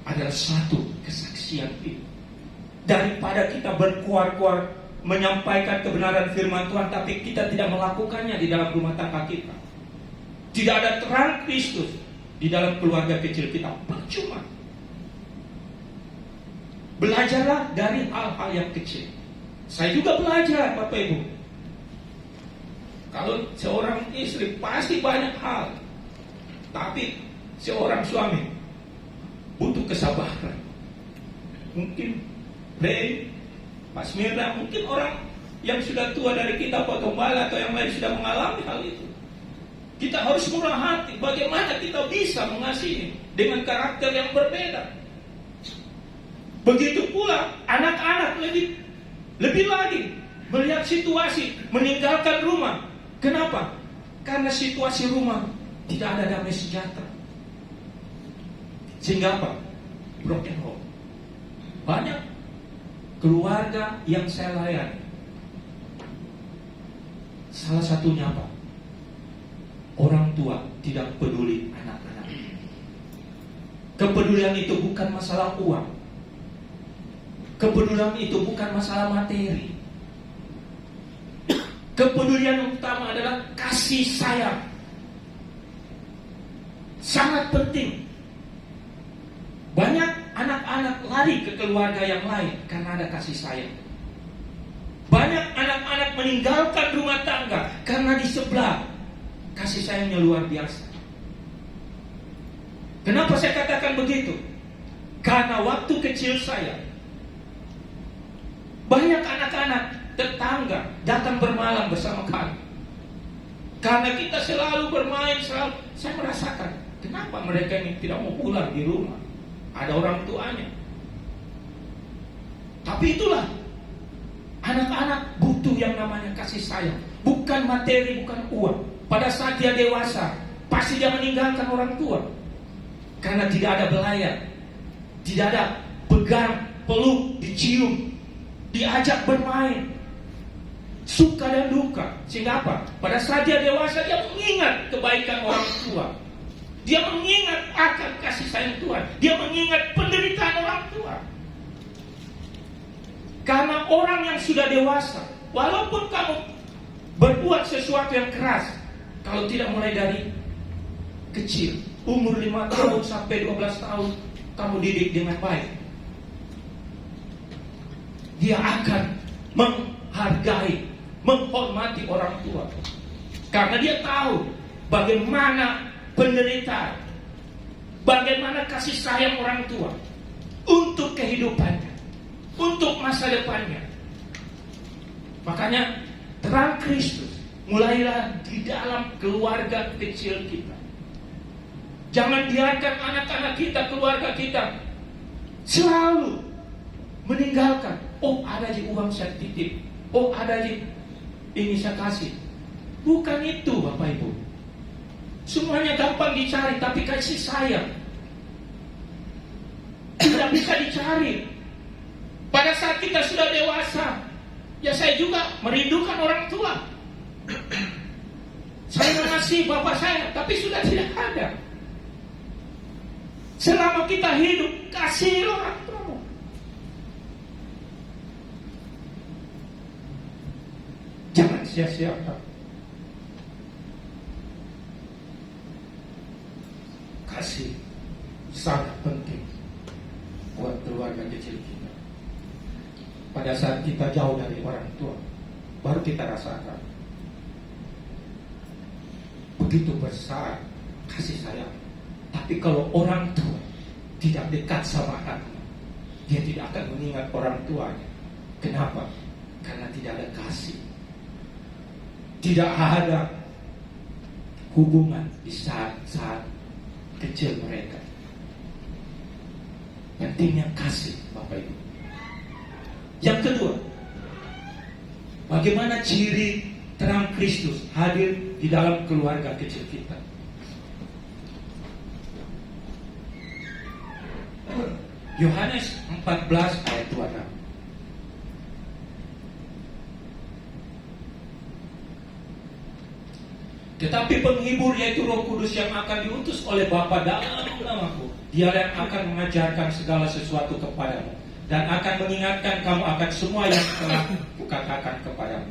adalah suatu kesaksian hidup? Daripada kita berkuar-kuar menyampaikan kebenaran firman Tuhan, tapi kita tidak melakukannya di dalam rumah tangga kita, tidak ada terang Kristus di dalam keluarga kecil kita, percuma. Belajarlah dari hal-hal yang kecil. Saya juga belajar Bapak Ibu. Kalau seorang istri pasti banyak hal, tapi seorang suami butuh kesabaran. Mungkin Ray, Mas Mirna, mungkin orang yang sudah tua dari kita, Pak Gembala atau yang lain sudah mengalami hal itu. Kita harus murah hati. Bagaimana kita bisa mengasihi dengan karakter yang berbeda? Begitu pula anak-anak lebih lagi melihat situasi meninggalkan rumah. Kenapa? Karena situasi rumah tidak ada damai sejahtera. Sehingga apa? Broken home. Banyak keluarga yang saya layani, salah satunya apa? Orang tua tidak peduli anak-anak. Kepedulian itu bukan masalah uang. Kepedulian itu bukan masalah materi. Kepedulian utama adalah kasih sayang. Sangat penting. Banyak anak-anak lari ke keluarga yang lain karena ada kasih sayang. Banyak anak-anak meninggalkan rumah tangga karena di sebelah kasih sayangnya luar biasa. Kenapa saya katakan begitu? Karena waktu kecil saya, banyak anak-anak tetangga datang bermalam bersama kami. Karena kita selalu bermain, saya merasakan kenapa mereka ini tidak mau pulang di rumah. Ada orang tuanya. Tapi itulah, anak-anak butuh yang namanya kasih sayang. Bukan materi, bukan uang. Pada saat dia dewasa, pasti dia meninggalkan orang tua. Karena tidak ada belayan, tidak ada pegang, peluk, dicium, diajak bermain, suka dan duka. Sehingga apa? Pada saat dia dewasa, dia mengingat kebaikan orang tua. Dia mengingat akan kasih sayang Tuhan. Dia mengingat penderitaan orang tua. Karena orang yang sudah dewasa, walaupun kamu berbuat sesuatu yang keras, kalau tidak mulai dari kecil, umur 5 tahun sampai 12 tahun, kamu didik dengan baik, dia akan menghargai, menghormati orang tua. Karena dia tahu bagaimana penderitaan, bagaimana kasih sayang orang tua untuk kehidupannya, untuk masa depannya. Makanya terang Kristus mulailah di dalam keluarga kecil kita. Jangan biarkan anak-anak kita, keluarga kita selalu meninggalkan. Oh, ada aja uang saya titip. Oh, ada aja ini saya kasih. Bukan itu, Bapak Ibu. Semuanya gampang dicari, tapi kasih sayang tidak bisa dicari. Pada saat kita sudah dewasa, ya saya juga merindukan orang tua. Saya mengasihi bapak saya, tapi sudah tidak ada. Selama kita hidup, kasih orang tua. Jangan sia-siakan. Kasih sangat penting buat keluarga kecil kita. Pada saat kita jauh dari orang tua, baru kita rasakan begitu besar kasih sayang. Tapi kalau orang tua tidak dekat sama anaknya, dia tidak akan mengingat orang tuanya. Kenapa? Karena tidak ada kasih, tidak ada hubungan di saat kecil mereka. Pentingnya kasih, Bapak Ibu. Yang kedua, bagaimana ciri terang Kristus hadir di dalam keluarga kecil kita? Yohanes 14 ayat 26. Tetapi penghibur, yaitu Roh Kudus yang akan diutus oleh Bapa dalam namaku, Dia yang akan mengajarkan segala sesuatu kepadamu dan akan mengingatkan kamu akan semua yang telah kukatakan kepadamu.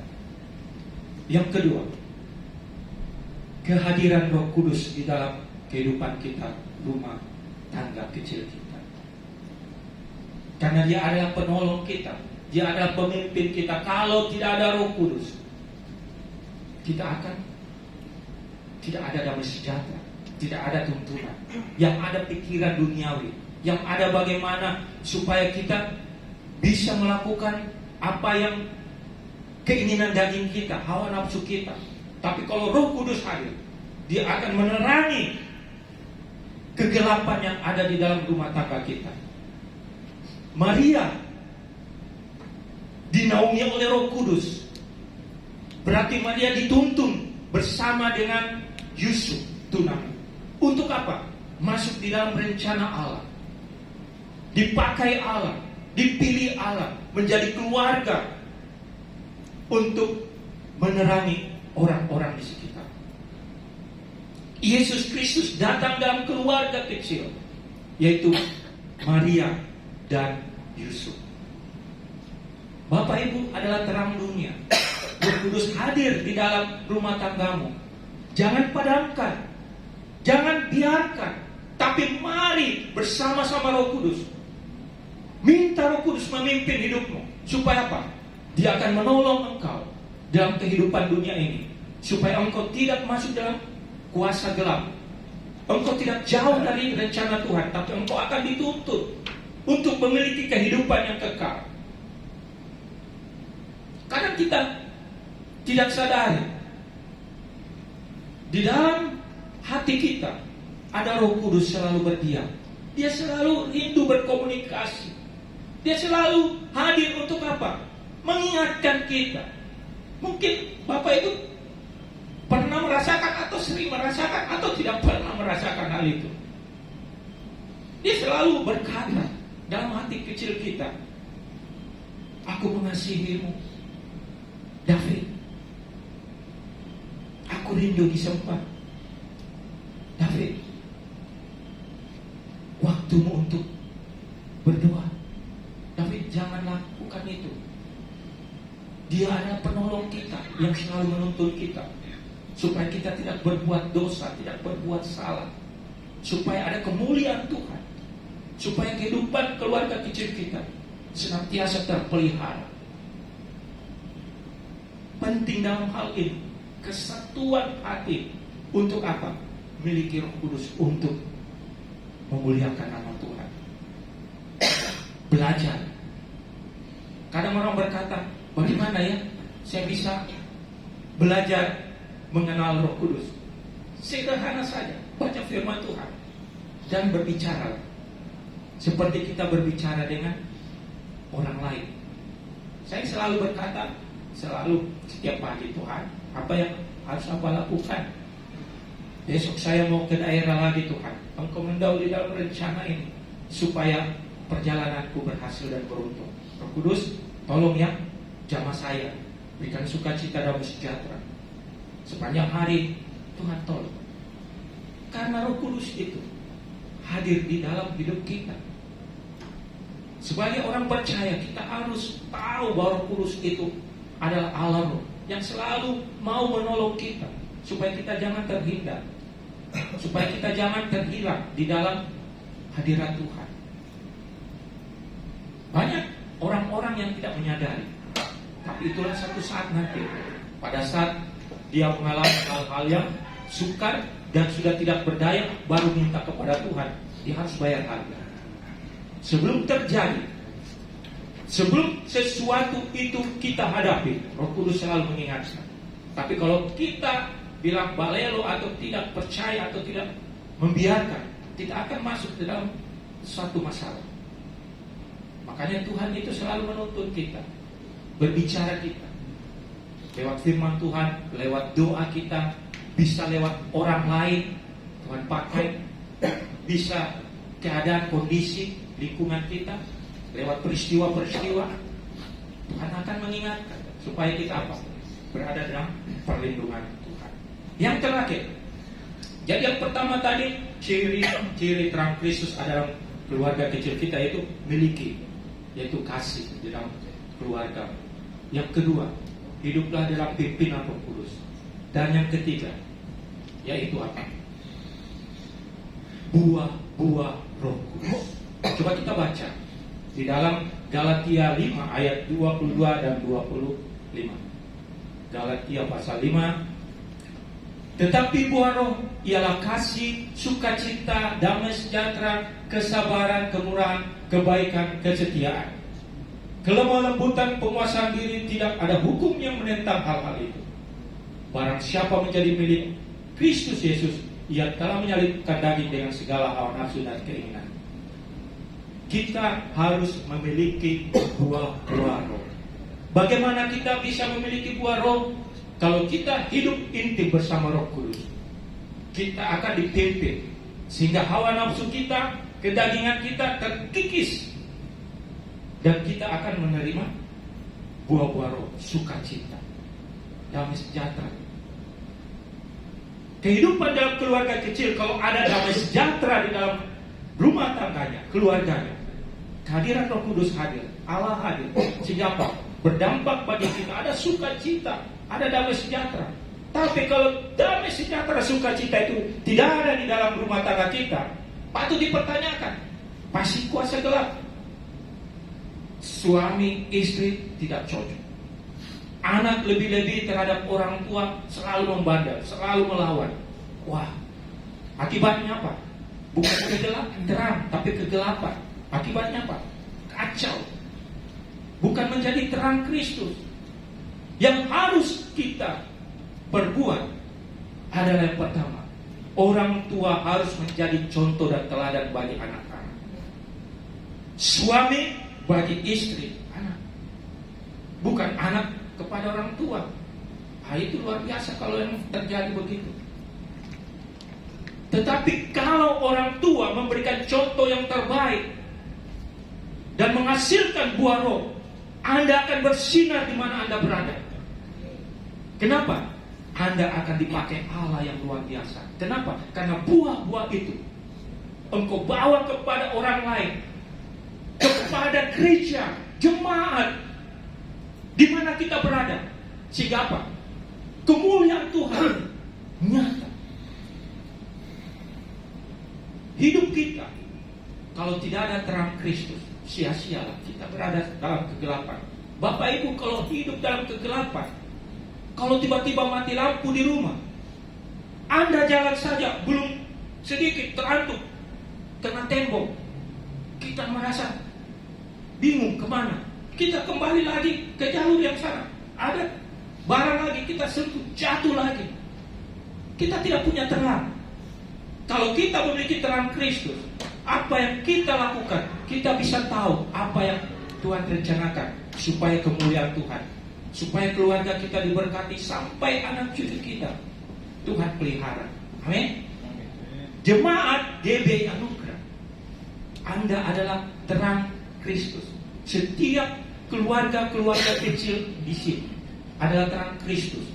Yang kedua, kehadiran Roh Kudus di dalam kehidupan kita, rumah tangga kecil kita. Karena Dia adalah penolong kita, Dia adalah pemimpin kita. Kalau tidak ada Roh Kudus, kita akan tidak ada damai sejahtera, tidak ada tuntunan. Yang ada pikiran duniawi, yang ada bagaimana supaya kita bisa melakukan apa yang keinginan daging kita, hawa nafsu kita. Tapi kalau Roh Kudus hadir, Dia akan menerangi kegelapan yang ada di dalam rumah tangga kita. Maria dinaungi oleh Roh Kudus. Berarti Maria dituntun bersama dengan Yusuf tunangan. Untuk apa? Masuk di dalam rencana Allah. Dipakai Allah, dipilih Allah menjadi keluarga untuk menerangi orang-orang di sekitar. Yesus Kristus datang dalam keluarga kecil, yaitu Maria dan Yusuf. Bapak Ibu adalah terang dunia. Roh Kudus hadir di dalam rumah tanggamu. Jangan padamkan, jangan biarkan, tapi mari bersama-sama Roh Kudus. Minta Roh Kudus memimpin hidupmu. Supaya apa? Dia akan menolong engkau dalam kehidupan dunia ini, supaya engkau tidak masuk dalam kuasa gelap. Engkau tidak jauh dari rencana Tuhan, tapi engkau akan dituntut untuk memiliki kehidupan yang kekal. Karena kita tidak sadari, di dalam hati kita ada Roh Kudus selalu berdiam. Dia selalu rindu berkomunikasi. Dia selalu hadir untuk apa? Mengingatkan kita. Mungkin Bapak Ibu pernah merasakan atau sering merasakan atau tidak pernah merasakan hal itu. Dia selalu berkata dalam hati kecil kita, aku mengasihimu, David. Aku rindu disembah, David. Waktumu untuk berdoa, David, jangan lakukan itu. Dia adalah penolong kita yang selalu menuntun kita, supaya kita tidak berbuat dosa, tidak berbuat salah, supaya ada kemuliaan Tuhan, supaya kehidupan keluarga kecil kita senantiasa terpelihara. Penting dalam hal ini kesatuan hati. Untuk apa? Miliki Roh Kudus untuk memuliakan nama Tuhan. Belajar. Kadang orang berkata, bagaimana ya saya bisa belajar mengenal Roh Kudus? Sederhana saja, baca firman Tuhan dan berbicara seperti kita berbicara dengan orang lain. Saya selalu berkata, selalu setiap pagi, Tuhan, apa yang harus apa lakukan? Besok saya mau ke daerah lagi, Tuhan. Engkau mendahului dalam rencana ini supaya perjalananku berhasil dan beruntung. Roh Kudus, tolong ya jamaah saya, berikan sukacita dan sejahtera sepanjang hari. Tuhan tolong. Karena Roh Kudus itu hadir di dalam hidup kita. Sebagai orang percaya, kita harus tahu bahwa Roh Kudus itu adalah Allah Roh yang selalu mau menolong kita, supaya kita jangan terhindar, supaya kita jangan terhilang di dalam hadirat Tuhan. Banyak orang-orang yang tidak menyadari, tapi itulah satu saat nanti, pada saat dia mengalami hal-hal yang sukar dan sudah tidak berdaya, baru minta kepada Tuhan, dia harus bayar harga. Sebelum terjadi, sebelum sesuatu itu kita hadapi, Roh Kudus selalu mengingatkan. Tapi kalau kita bilang balelo atau tidak percaya atau tidak membiarkan, tidak akan masuk ke dalam suatu masalah. Makanya Tuhan itu selalu menuntun kita, berbicara kita lewat firman Tuhan, lewat doa kita, bisa lewat orang lain Tuhan pakai, bisa keadaan kondisi lingkungan kita, lewat peristiwa-peristiwa Tuhan akan mengingatkan supaya kita apa? Berada dalam perlindungan Tuhan. Yang terakhir, jadi yang pertama tadi ciri terang Kristus adalah keluarga kecil kita, yaitu miliki, yaitu kasih di dalam keluarga. Yang kedua, hiduplah dalam pimpinan Roh Kudus. Dan yang ketiga, yaitu apa? Buah-buah Roh Kudus. Coba kita baca di dalam Galatia 5 ayat 22 dan 25. Galatia pasal 5. Tetapi buah roh ialah kasih, sukacita, damai sejahtera, kesabaran, kemurahan, kebaikan, kesetiaan, kelemah lembutan, penguasaan diri. Tidak ada hukum yang menentang hal-hal itu. Barang siapa menjadi milik Kristus Yesus, Ia telah menyalibkan daging dengan segala hawa nafsu dan keinginan. Kita harus memiliki buah-buah roh. Bagaimana kita bisa memiliki buah roh? Kalau kita hidup intim bersama Roh Kudus, kita akan dipimpin sehingga hawa nafsu kita, kedagingan kita terkikis, dan kita akan menerima buah-buah roh, sukacita, damai sejahtera. Kehidupan dalam keluarga kecil, kalau ada damai sejahtera di dalam rumah tangganya, keluarganya, kehadiran Roh Kudus hadir, Allah hadir, sehingga apa? Berdampak bagi kita, ada sukacita, ada damai sejahtera. Tapi kalau damai sejahtera, sukacita itu tidak ada di dalam rumah tangga kita, patut dipertanyakan. Pasti kuasa gelap. Suami istri tidak cocok. Anak lebih-lebih terhadap orang tua, selalu membandel, selalu melawan. Wah, akibatnya apa? Bukan kegelapan, terang, tapi kegelapan. Akibatnya apa? Kacau. Bukan menjadi terang Kristus. Yang harus kita perbuat adalah yang pertama, orang tua harus menjadi contoh dan teladan bagi anak-anak. Suami bagi istri, anak. Bukan anak kepada orang tua. Itu luar biasa kalau yang terjadi begitu. Tetapi kalau orang tua memberikan contoh yang terbaik dan menghasilkan buah roh, Anda akan bersinar di mana Anda berada. Kenapa? Anda akan dipakai Allah yang luar biasa. Kenapa? Karena buah-buah itu engkau bawa kepada orang lain, kepada gereja, jemaat, di mana kita berada. Sehingga apa? Kemuliaan Tuhan nyata. Hidup kita, kalau tidak ada terang Kristus, sia-sialah kita berada dalam kegelapan. Bapak Ibu, kalau hidup dalam kegelapan, kalau tiba-tiba mati lampu di rumah, Anda jalan saja, belum sedikit terantuk, kena tembok, kita merasa bingung kemana. Kita kembali lagi ke jalur yang sana. Ada barang lagi kita sentuh, jatuh lagi. Kita tidak punya terang. Kalau kita memiliki terang Kristus, apa yang kita lakukan, kita bisa tahu apa yang Tuhan rencanakan supaya kemuliaan Tuhan, supaya keluarga kita diberkati sampai anak cucu kita Tuhan pelihara. Amin. Jemaat GB Anugerah, Anda adalah terang Kristus. Setiap keluarga-keluarga kecil di sini adalah terang Kristus.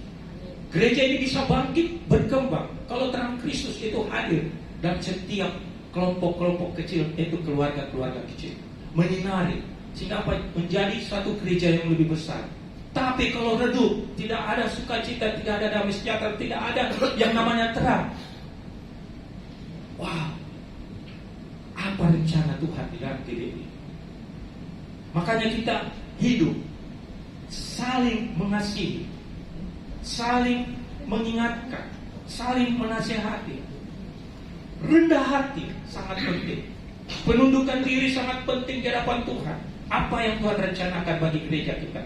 Gereja ini bisa bangkit, berkembang kalau terang Kristus itu hadir dan setiap kelompok-kelompok kecil itu keluarga-keluarga kecil menyinari sehingga menjadi satu gereja yang lebih besar. Tapi kalau redup, tidak ada sukacita, tidak ada damai sejahtera, tidak ada yang namanya terang. Wow, apa rencana Tuhan di dalam diri ini? Makanya kita hidup saling mengasihi, saling mengingatkan, saling menasihati. Rendah hati sangat penting. Penundukan diri sangat penting di hadapan Tuhan. Apa yang Tuhan rencanakan bagi gereja kita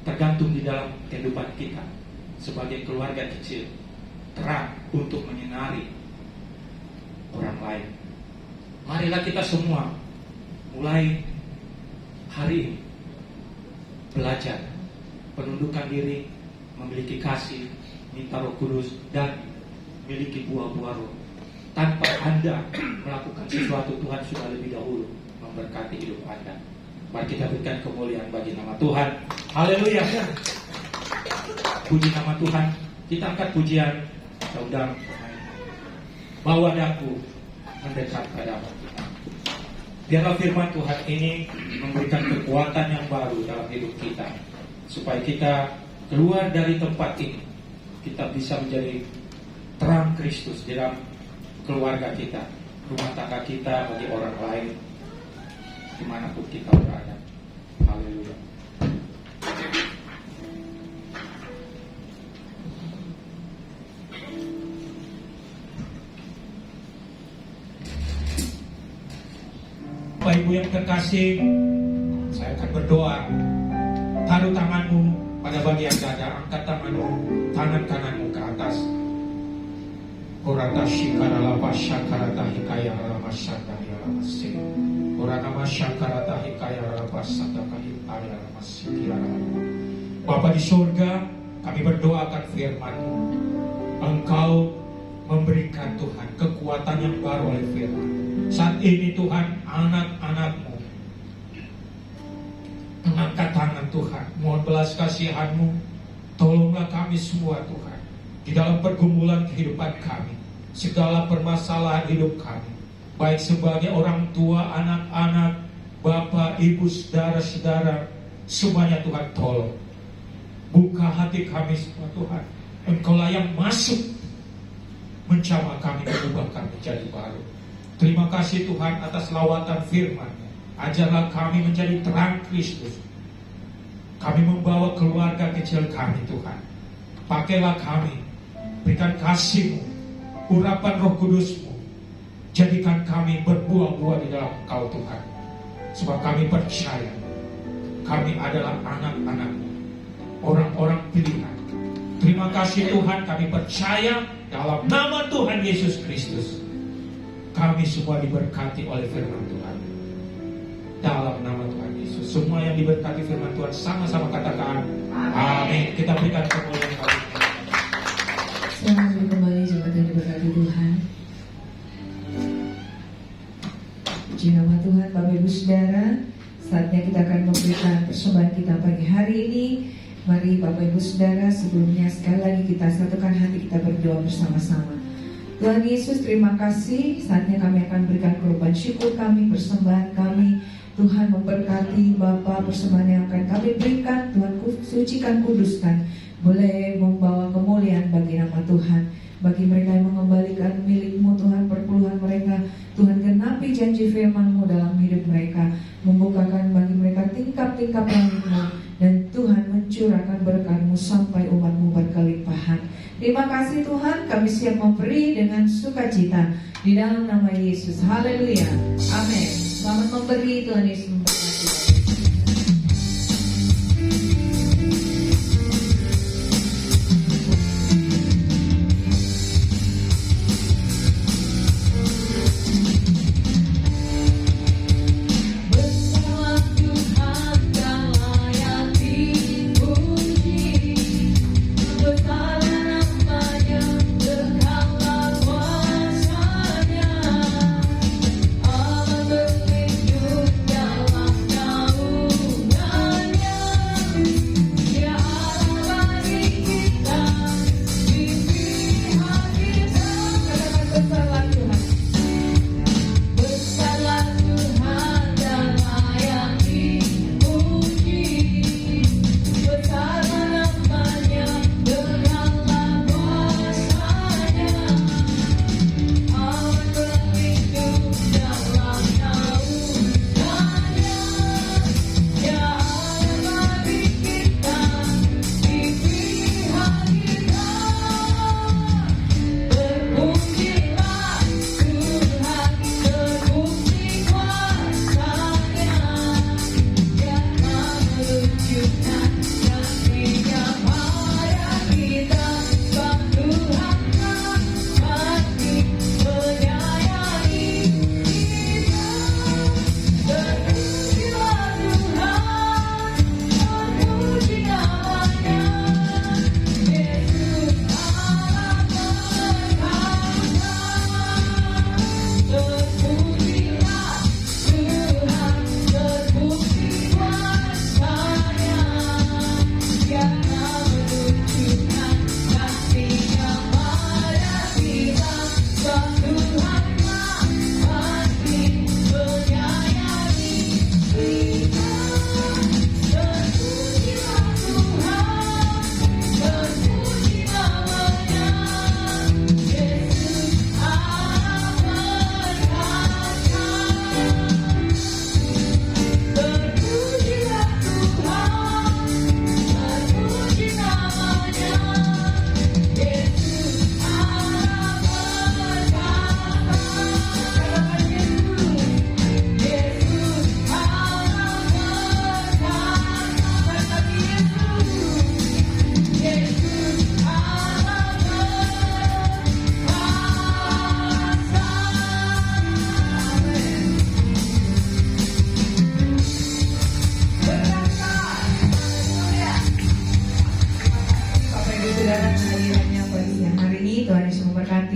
tergantung di dalam kehidupan kita sebagai keluarga kecil, terang untuk menyinari orang lain. Marilah kita semua mulai hari ini belajar penundukan diri, memiliki kasih, minta Roh Kudus, dan memiliki buah-buah roh. Tanpa Anda melakukan sesuatu, Tuhan sudah lebih dahulu memberkati hidup Anda. Mari kita berikan kemuliaan bagi nama Tuhan. Haleluya. Puji nama Tuhan. Kita angkat pujian. Kita undang bawa daku mendekat padamu. Biarlah firman Tuhan ini memberikan kekuatan yang baru dalam hidup kita, supaya kita keluar dari tempat ini, kita bisa menjadi terang Kristus di dalam keluarga kita, rumah tangga kita, bagi orang lain, dimanapun kita berada. Haleluya. Bapak Ibu yang terkasih, saya akan berdoa. Taruh tanganmu pada bagian dada, angkat tanganmu, tangan kananmu ke atas. Orata shikarala pashakarata hikaya ramasata yaramasi. Orata masyakarata hikaya rabasata kahikaya ramasiki. Bapa di surga, kami berdoakan firman-Mu. Engkau memberikan Tuhan kekuatan yang baru oleh firman. Saat ini Tuhan, anak-anak-Mu mengangkat tangan Tuhan, mohon belas kasihan-Mu. Tolonglah kami semua Tuhan, di dalam pergumulan kehidupan kami, segala permasalahan hidup kami, baik sebagai orang tua, anak-anak, bapak, ibu, saudara-saudara, semuanya Tuhan tolong. Buka hati kami semua Tuhan. Engkaulah yang masuk menjamah kami, mengubah kami menjadi baru. Terima kasih Tuhan atas lawatan firman-Mu. Ajarlah kami menjadi terang Kristus. Kami membawa keluarga kecil kami Tuhan. Pakailah kami, berikan kasih-Mu, urapan Roh Kudus-Mu. Jadikan kami berbuah-buah di dalam Engkau Tuhan. Sebab kami percaya kami adalah anak-anak-Mu, orang-orang pilihan. Terima kasih Tuhan, kami percaya dalam nama Tuhan Yesus Kristus. Kami semua diberkati oleh firman Tuhan. Dalam nama Tuhan Yesus, semua yang diberkati firman Tuhan sama-sama katakan amin. Kita berikan kemuliaan kami. Selamat kembali jemaat yang diberkati Tuhan. Puji nama Tuhan, Bapak Ibu Saudara. Saatnya kita akan memberikan persembahan kita pagi hari ini. Mari Bapak Ibu Saudara, sebelumnya sekali lagi kita satukan hati, kita berdoa bersama-sama. Tuhan Yesus, terima kasih. Saatnya kami akan berikan korban syukur kami, persembahan kami. Tuhan memberkati Bapa, persembahan yang akan kami berikan. Tuhan sucikan, kuduskan, boleh membawa kemuliaan bagi nama Tuhan. Bagi mereka yang mengembalikan milik-Mu Tuhan, perpuluhan mereka, Tuhan genapi janji firman-Mu dalam hidup mereka. Membukakan bagi mereka tingkap-tingkap langit-Mu, dan Tuhan mencurahkan berkat-Mu sampai umat-Mu berkelimpahan. Terima kasih Tuhan, kami siap memberi dengan sukacita di dalam nama Yesus. Haleluya, amin. Selamat memberi, Tuhan Yesus memberkati. Allah berlindung dalam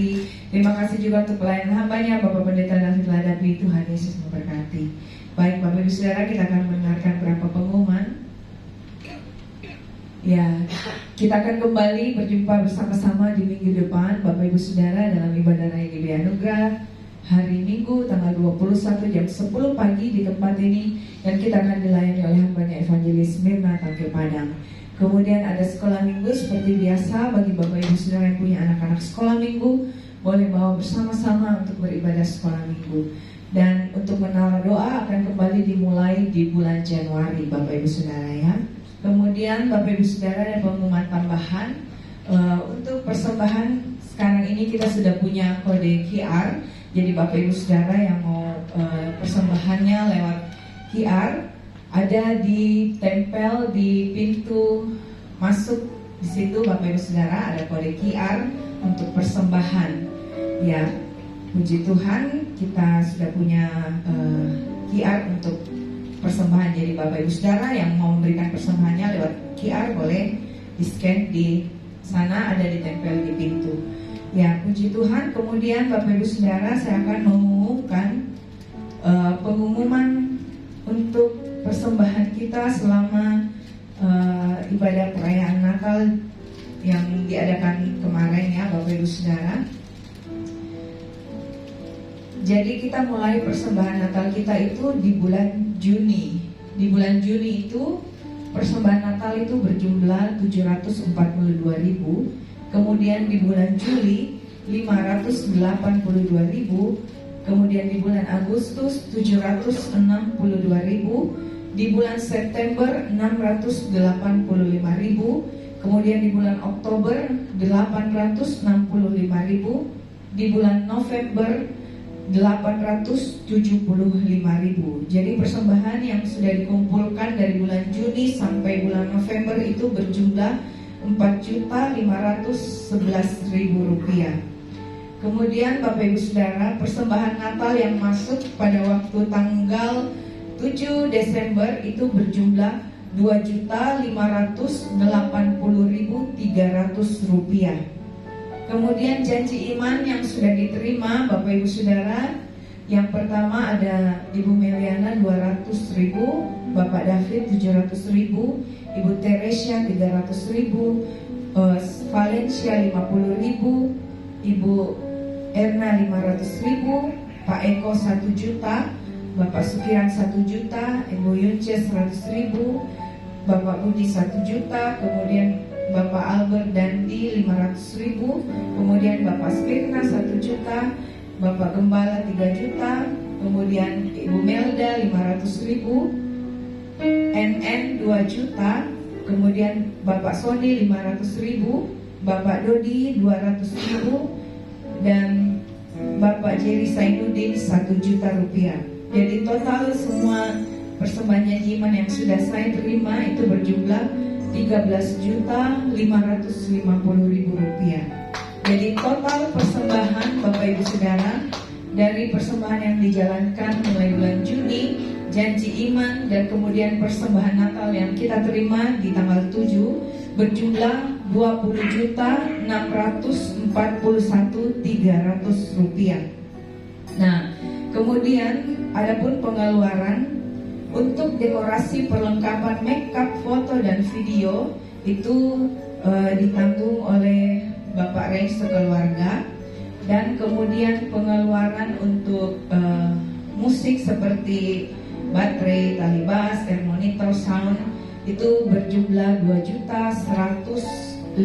memberkati. Terima kasih juga untuk pelayanan hambanya Bapak Pendeta David Ladapi. Tuhan Yesus memberkati. Baik Bapak Ibu Saudara, kita akan mendengarkan beberapa pengumuman. Ya, kita akan kembali berjumpa bersama-sama di minggu depan Bapak Ibu Saudara dalam ibadah Raya GBI Anugerah hari Minggu tanggal 21 jam 10 pagi di tempat ini, dan kita akan dilayani oleh hambanya Evangelis Mirna Tangke Padang. Kemudian ada sekolah minggu seperti biasa. Bagi Bapak Ibu Saudara yang punya anak-anak sekolah minggu, boleh bawa bersama-sama untuk beribadah sekolah minggu. Dan untuk menara doa akan kembali dimulai di bulan Januari Bapak Ibu Saudara ya. Kemudian Bapak Ibu Saudara ada pengumuman tambahan. Untuk persembahan sekarang ini kita sudah punya kode QR. Jadi Bapak Ibu Saudara yang mau persembahannya lewat QR, ada ditempel di pintu masuk di situ Bapak Ibu Saudara, ada kode QR untuk persembahan. Ya, puji Tuhan kita sudah punya QR untuk persembahan. Jadi Bapak Ibu Saudara yang mau memberikan persembahannya lewat QR boleh di-scan di sana, ada ditempel di pintu. Ya, puji Tuhan. Kemudian Bapak Ibu Saudara, saya akan mengumumkan pengumuman untuk persembahan kita selama ibadah perayaan Natal yang diadakan kemarin ya Bapak Ibu Saudara. Jadi kita mulai persembahan Natal kita itu di bulan Juni. Di bulan Juni itu persembahan Natal itu berjumlah 742.000. Kemudian di bulan Juli 582.000, kemudian di bulan Agustus 762.000, di bulan September 685.000, kemudian di bulan Oktober 865.000, di bulan November 875.000. Jadi persembahan yang sudah dikumpulkan dari bulan Juni sampai bulan November itu berjumlah Rp4.511.000. Kemudian Bapak Ibu Saudara, persembahan Natal yang masuk pada waktu tanggal 7 Desember itu berjumlah Rp2.580.300. Kemudian janji iman yang sudah diterima Bapak Ibu Saudara, yang pertama ada Ibu Meliana 200.000, Bapak David 700.000, Ibu Teresia 300.000, Valencia 50.000, Ibu Erna 500.000, Pak Eko 1 juta, Bapak Sukiran 1 juta, Ibu Yunce 100.000, Bapak Budi 1 juta, kemudian Bapak Albert Dandi 500.000, kemudian Bapak Spirna 1 juta, Bapak Gembala 3 juta, kemudian Ibu Melda 500.000, NN 2 juta, kemudian Bapak Sony 500.000, Bapak Dodi 200.000, dan Bapak Jerry Sainuddin 1 juta rupiah. Jadi total semua persembahan janji iman yang sudah saya terima itu berjumlah 13.550.000 rupiah. Jadi total persembahan Bapak Ibu Saudara dari persembahan yang dijalankan mulai bulan Juni, janji iman, dan kemudian persembahan Natal yang kita terima di tanggal 7 berjumlah Rp20.641.300. Nah, kemudian adapun pengeluaran untuk dekorasi perlengkapan makeup, foto dan video itu ditanggung oleh Bapak Reis sekeluarga, dan kemudian pengeluaran untuk musik seperti baterai, tali bass, air monitor, sound itu berjumlah Rp2.150.000.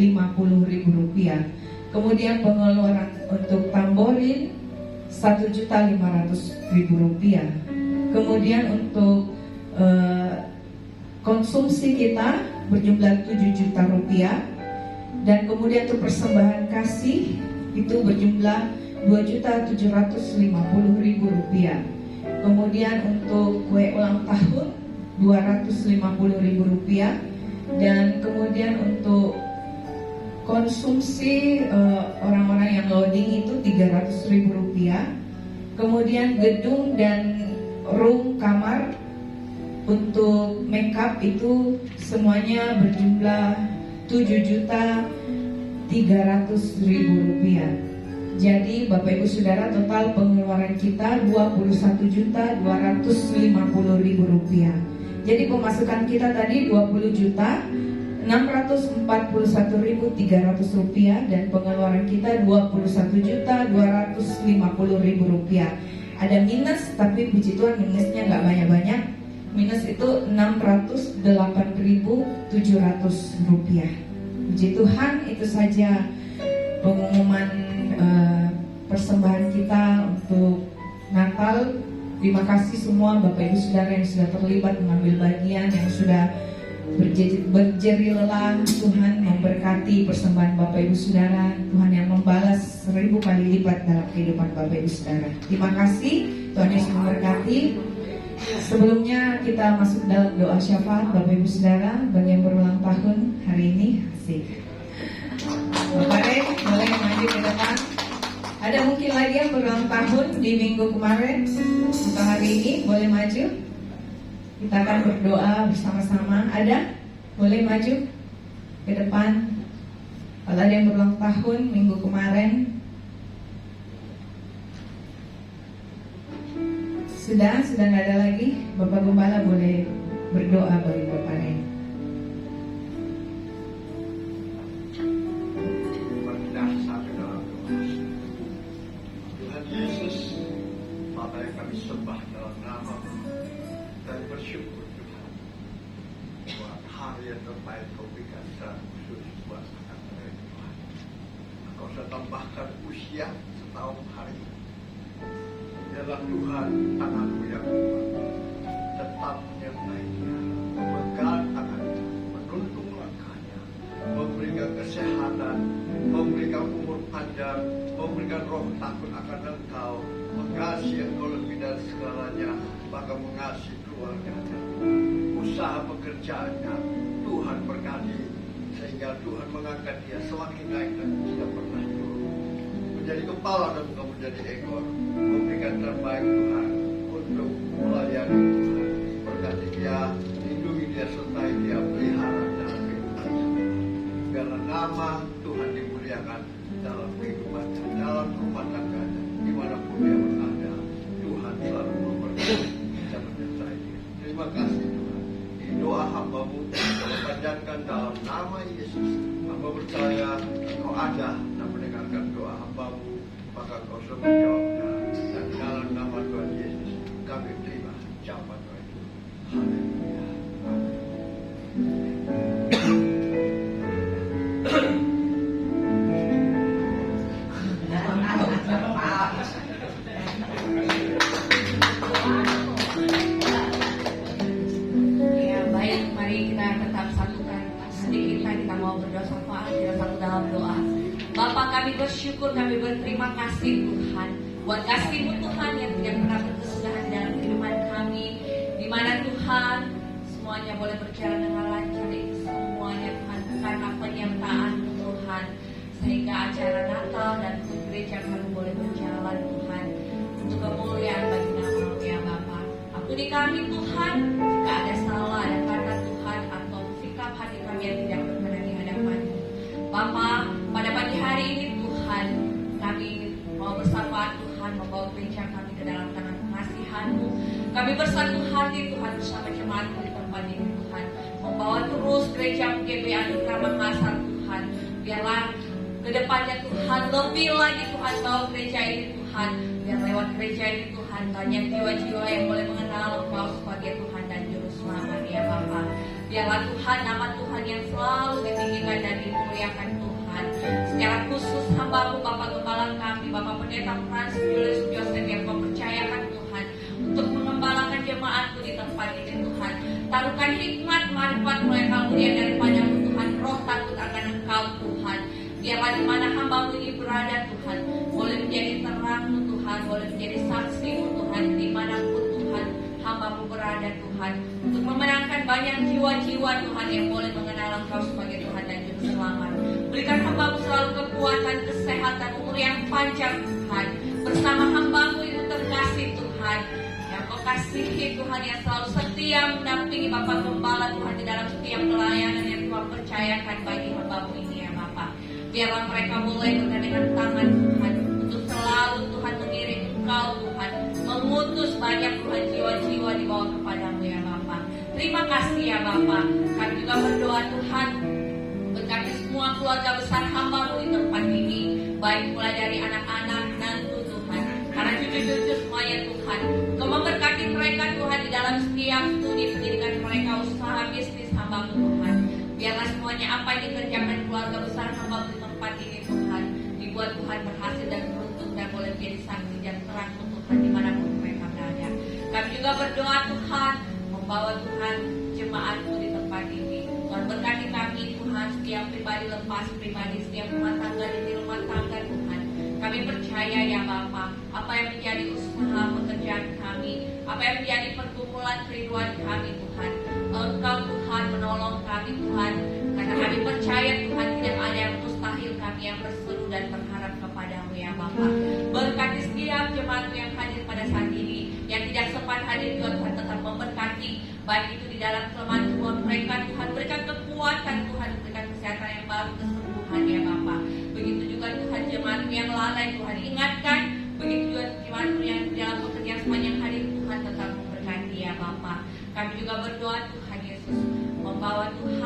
Kemudian pengeluaran untuk tamborin Rp1.500.000. Kemudian untuk konsumsi kita berjumlah Rp7 juta. Dan kemudian untuk persembahan kasih itu berjumlah Rp2.750.000. Kemudian untuk kue ulang tahun Rp250.000. Dan kemudian untuk konsumsi orang-orang yang loading itu Rp300.000. Kemudian gedung dan room kamar untuk makeup itu semuanya berjumlah Rp7.300.000. Jadi Bapak Ibu Saudara, total pengeluaran kita Rp21.250.000. Jadi pemasukan kita tadi Rp20.641.300 dan pengeluaran kita Rp21.250.000. Ada minus, tapi puji Tuhan minusnya nggak banyak-banyak. Minus itu Rp608.700. Puji Tuhan, itu saja pengumuman persembahan kita untuk Natal. Terima kasih semua Bapak Ibu Saudara yang sudah terlibat mengambil bagian, yang sudah berjeri lelah. Tuhan memberkati persembahan Bapak Ibu Saudara. Tuhan yang membalas 1000 kali lipat dalam kehidupan Bapak Ibu Saudara. Terima kasih, Tuhan Yesus memberkati. Sebelumnya kita masuk dalam doa syafaat Bapak Ibu Saudara bagi yang berulang tahun hari ini. Asik. Bapak Rek, boleh maju ke depan. Ada mungkin lagi yang berulang tahun di minggu kemarin atau hari ini, boleh maju. Kita akan berdoa bersama-sama. Ada? Boleh maju ke depan. Kalau ada yang berulang tahun minggu kemarin. Sudah nggak ada lagi. Bapak Gembala boleh berdoa bagi Bapak Rek. Kami sembah dalam nama dan bersyukur Tuhan buat hari yang terbaik Kau berikan secara khusus buat anak-anak Tuhan. Kau sudah tambahkan usia setahun hari ini. Biarlah Tuhan tanganmu yang kuat tetap menyertainya, memegang tangannya, menuntun langkahnya, memberikan kesehatan, memberikan umur panjang, memberikan roh takut akan Engkau, mengasihi Engkau lebih dari segalanya, bahkan mengasihi keluarganya, usaha pekerjaannya. Tuhan berkati sehingga Tuhan mengangkat dia semakin naik dan tidak pernah turun, menjadi kepala dan bukan menjadi ekor. Memberikan terbaik Tuhan untuk melayani Tuhan. Berkati dia, lindungi dia, sertai dia, pelihara dalam kehidupannya. Biarlah nama Tuhan dimuliakan dalam kehidupannya, dalam rumah tangganya, dimanapun dia berada. Tuhan selalu memberkati dan menyertai dia. Terima kasih Tuhan. Ini doa hamba-Mu Kau panjatkan dalam nama Yesus. Hamba percaya Engkau ada dan mendengarkan doa hamba-Mu, maka Kau sudah menjawabnya. Dan dalam nama Tuhan Yesus kami terima jawaban doa itu. Haleluya. Ya baik, mari kita tetap satukan hati kita mau berdoa syafaat, kita satu dalam doa. Bapa, kami bersyukur, kami berterima kasih Tuhan buat kasih-Mu Tuhan yang tidak pernah berkesudahan dalam kehidupan kami, di mana Tuhan semuanya boleh berjalan dengan lancar. Itu semuanya Tuhan karena penyertaan Tuhan, sehingga acara Natal dan gereja kami boleh berjalan Tuhan untuk kemuliaan bagi nama-Mu ya Bapa. Ampuni kami Tuhan jika ada salah dan kata Tuhan atau sikap hati kami yang tidak berkenan di hadapan-Mu Bapa. Pada pagi hari ini Tuhan, kami mau bersama Tuhan membawa gereja kami ke dalam tangan pengasihan-Mu. Kami bersatu hati Tuhan bersama jemaat-Mu di tempat ini Tuhan, membawa terus gereja GBA Anugerah Makassar Tuhan. Biarlah ke depannya Tuhan lebih lagi Tuhan bawa gereja ini Tuhan, biar lewat gereja ini Tuhan banyak jiwa-jiwa yang boleh mengenal Engkau sebagai Tuhan dan Juru Selamat ya Bapa. Biarlah Tuhan nama Tuhan yang selalu ditinggikan dan dimuliakan Tuhan. Secara khusus hamba-Mu Bapak Gembala kami, Bapak Pendeta Frans Julius Joseph yang Kau percayakan Tuhan untuk mengembalakan jemaat-Mu di tempat ini Tuhan. Taruhkan hikmat, marifat, mulai kemuliaan daripada-Mu Tuhan, roh takut akan Engkau Tuhan. Biarlah di mana hamba-Mu ini berada Tuhan, boleh menjadi terang-Mu Tuhan, boleh menjadi saksi-Mu Tuhan, dimanapun Tuhan hamba-Mu berada Tuhan, untuk memenangkan banyak jiwa-jiwa Tuhan yang boleh mengenal Engkau sebagai Tuhan dan Juru Selamat. Berikan hamba-Mu selalu kekuatan, kesehatan, umur yang panjang Tuhan, bersama hamba-Mu itu terkasih Tuhan, yang Kau kasihi Tuhan, yang selalu setia mendampingi Bapak Gembala Tuhan di dalam setiap pelayanan yang Tuhan percayakan bagi hamba-Mu ini ya Bapak. Biarlah mereka mulai bergandengan tangan Tuhan kasih ya Bapak. Kami juga berdoa Tuhan, berkati semua keluarga besar hamba-Mu di tempat ini, baik mulai dari anak-anak, menantu Tuhan, karena cucu-cucu semuanya Tuhan. Kau memberkati mereka Tuhan di dalam setiap studi pendidikan mereka, usaha bisnis hamba-Mu Tuhan. Biarlah semuanya apa yang dikerjakan keluarga besar hamba-Mu di tempat ini Tuhan, dibuat Tuhan berhasil dan beruntung dan boleh menjadi saksi dan terang Tuhan dimanapun mereka berada. Kami juga berdoa Tuhan, membawa Tuhan jemaat-Mu di tempat ini. Tuhan berkati kami Tuhan, setiap pribadi lepas pribadi, setiap rumah tangga di rumah tangga Tuhan. Kami percaya ya Bapa, apa yang menjadi usaha pekerjaan kami, apa yang menjadi pergumulan kerinduan kami Tuhan, Engkau Tuhan menolong kami Tuhan, karena kami percaya Tuhan tidak ada yang mustahil, kami yang berseru dan berharap kepada-Mu ya Bapa. Berkati setiap jemaat-Mu yang hadir pada saat ini, yang tidak sempat hadir juga Tuhan tetap memberkati, baik itu di dalam kelemahan Tuhan mereka Tuhan, berikan kekuatan Tuhan, berikan kesehatan yang baru, kesembuhan ya Bapa. Begitu juga Tuhan jemaat-Mu yang lalai Tuhan ingatkan, begitu juga jemaat-Mu yang di dalam pekerjaan semuanya hadir Tuhan tetap memberkati ya Bapa. Kami juga berdoa Tuhan Yesus, membawa Tuhan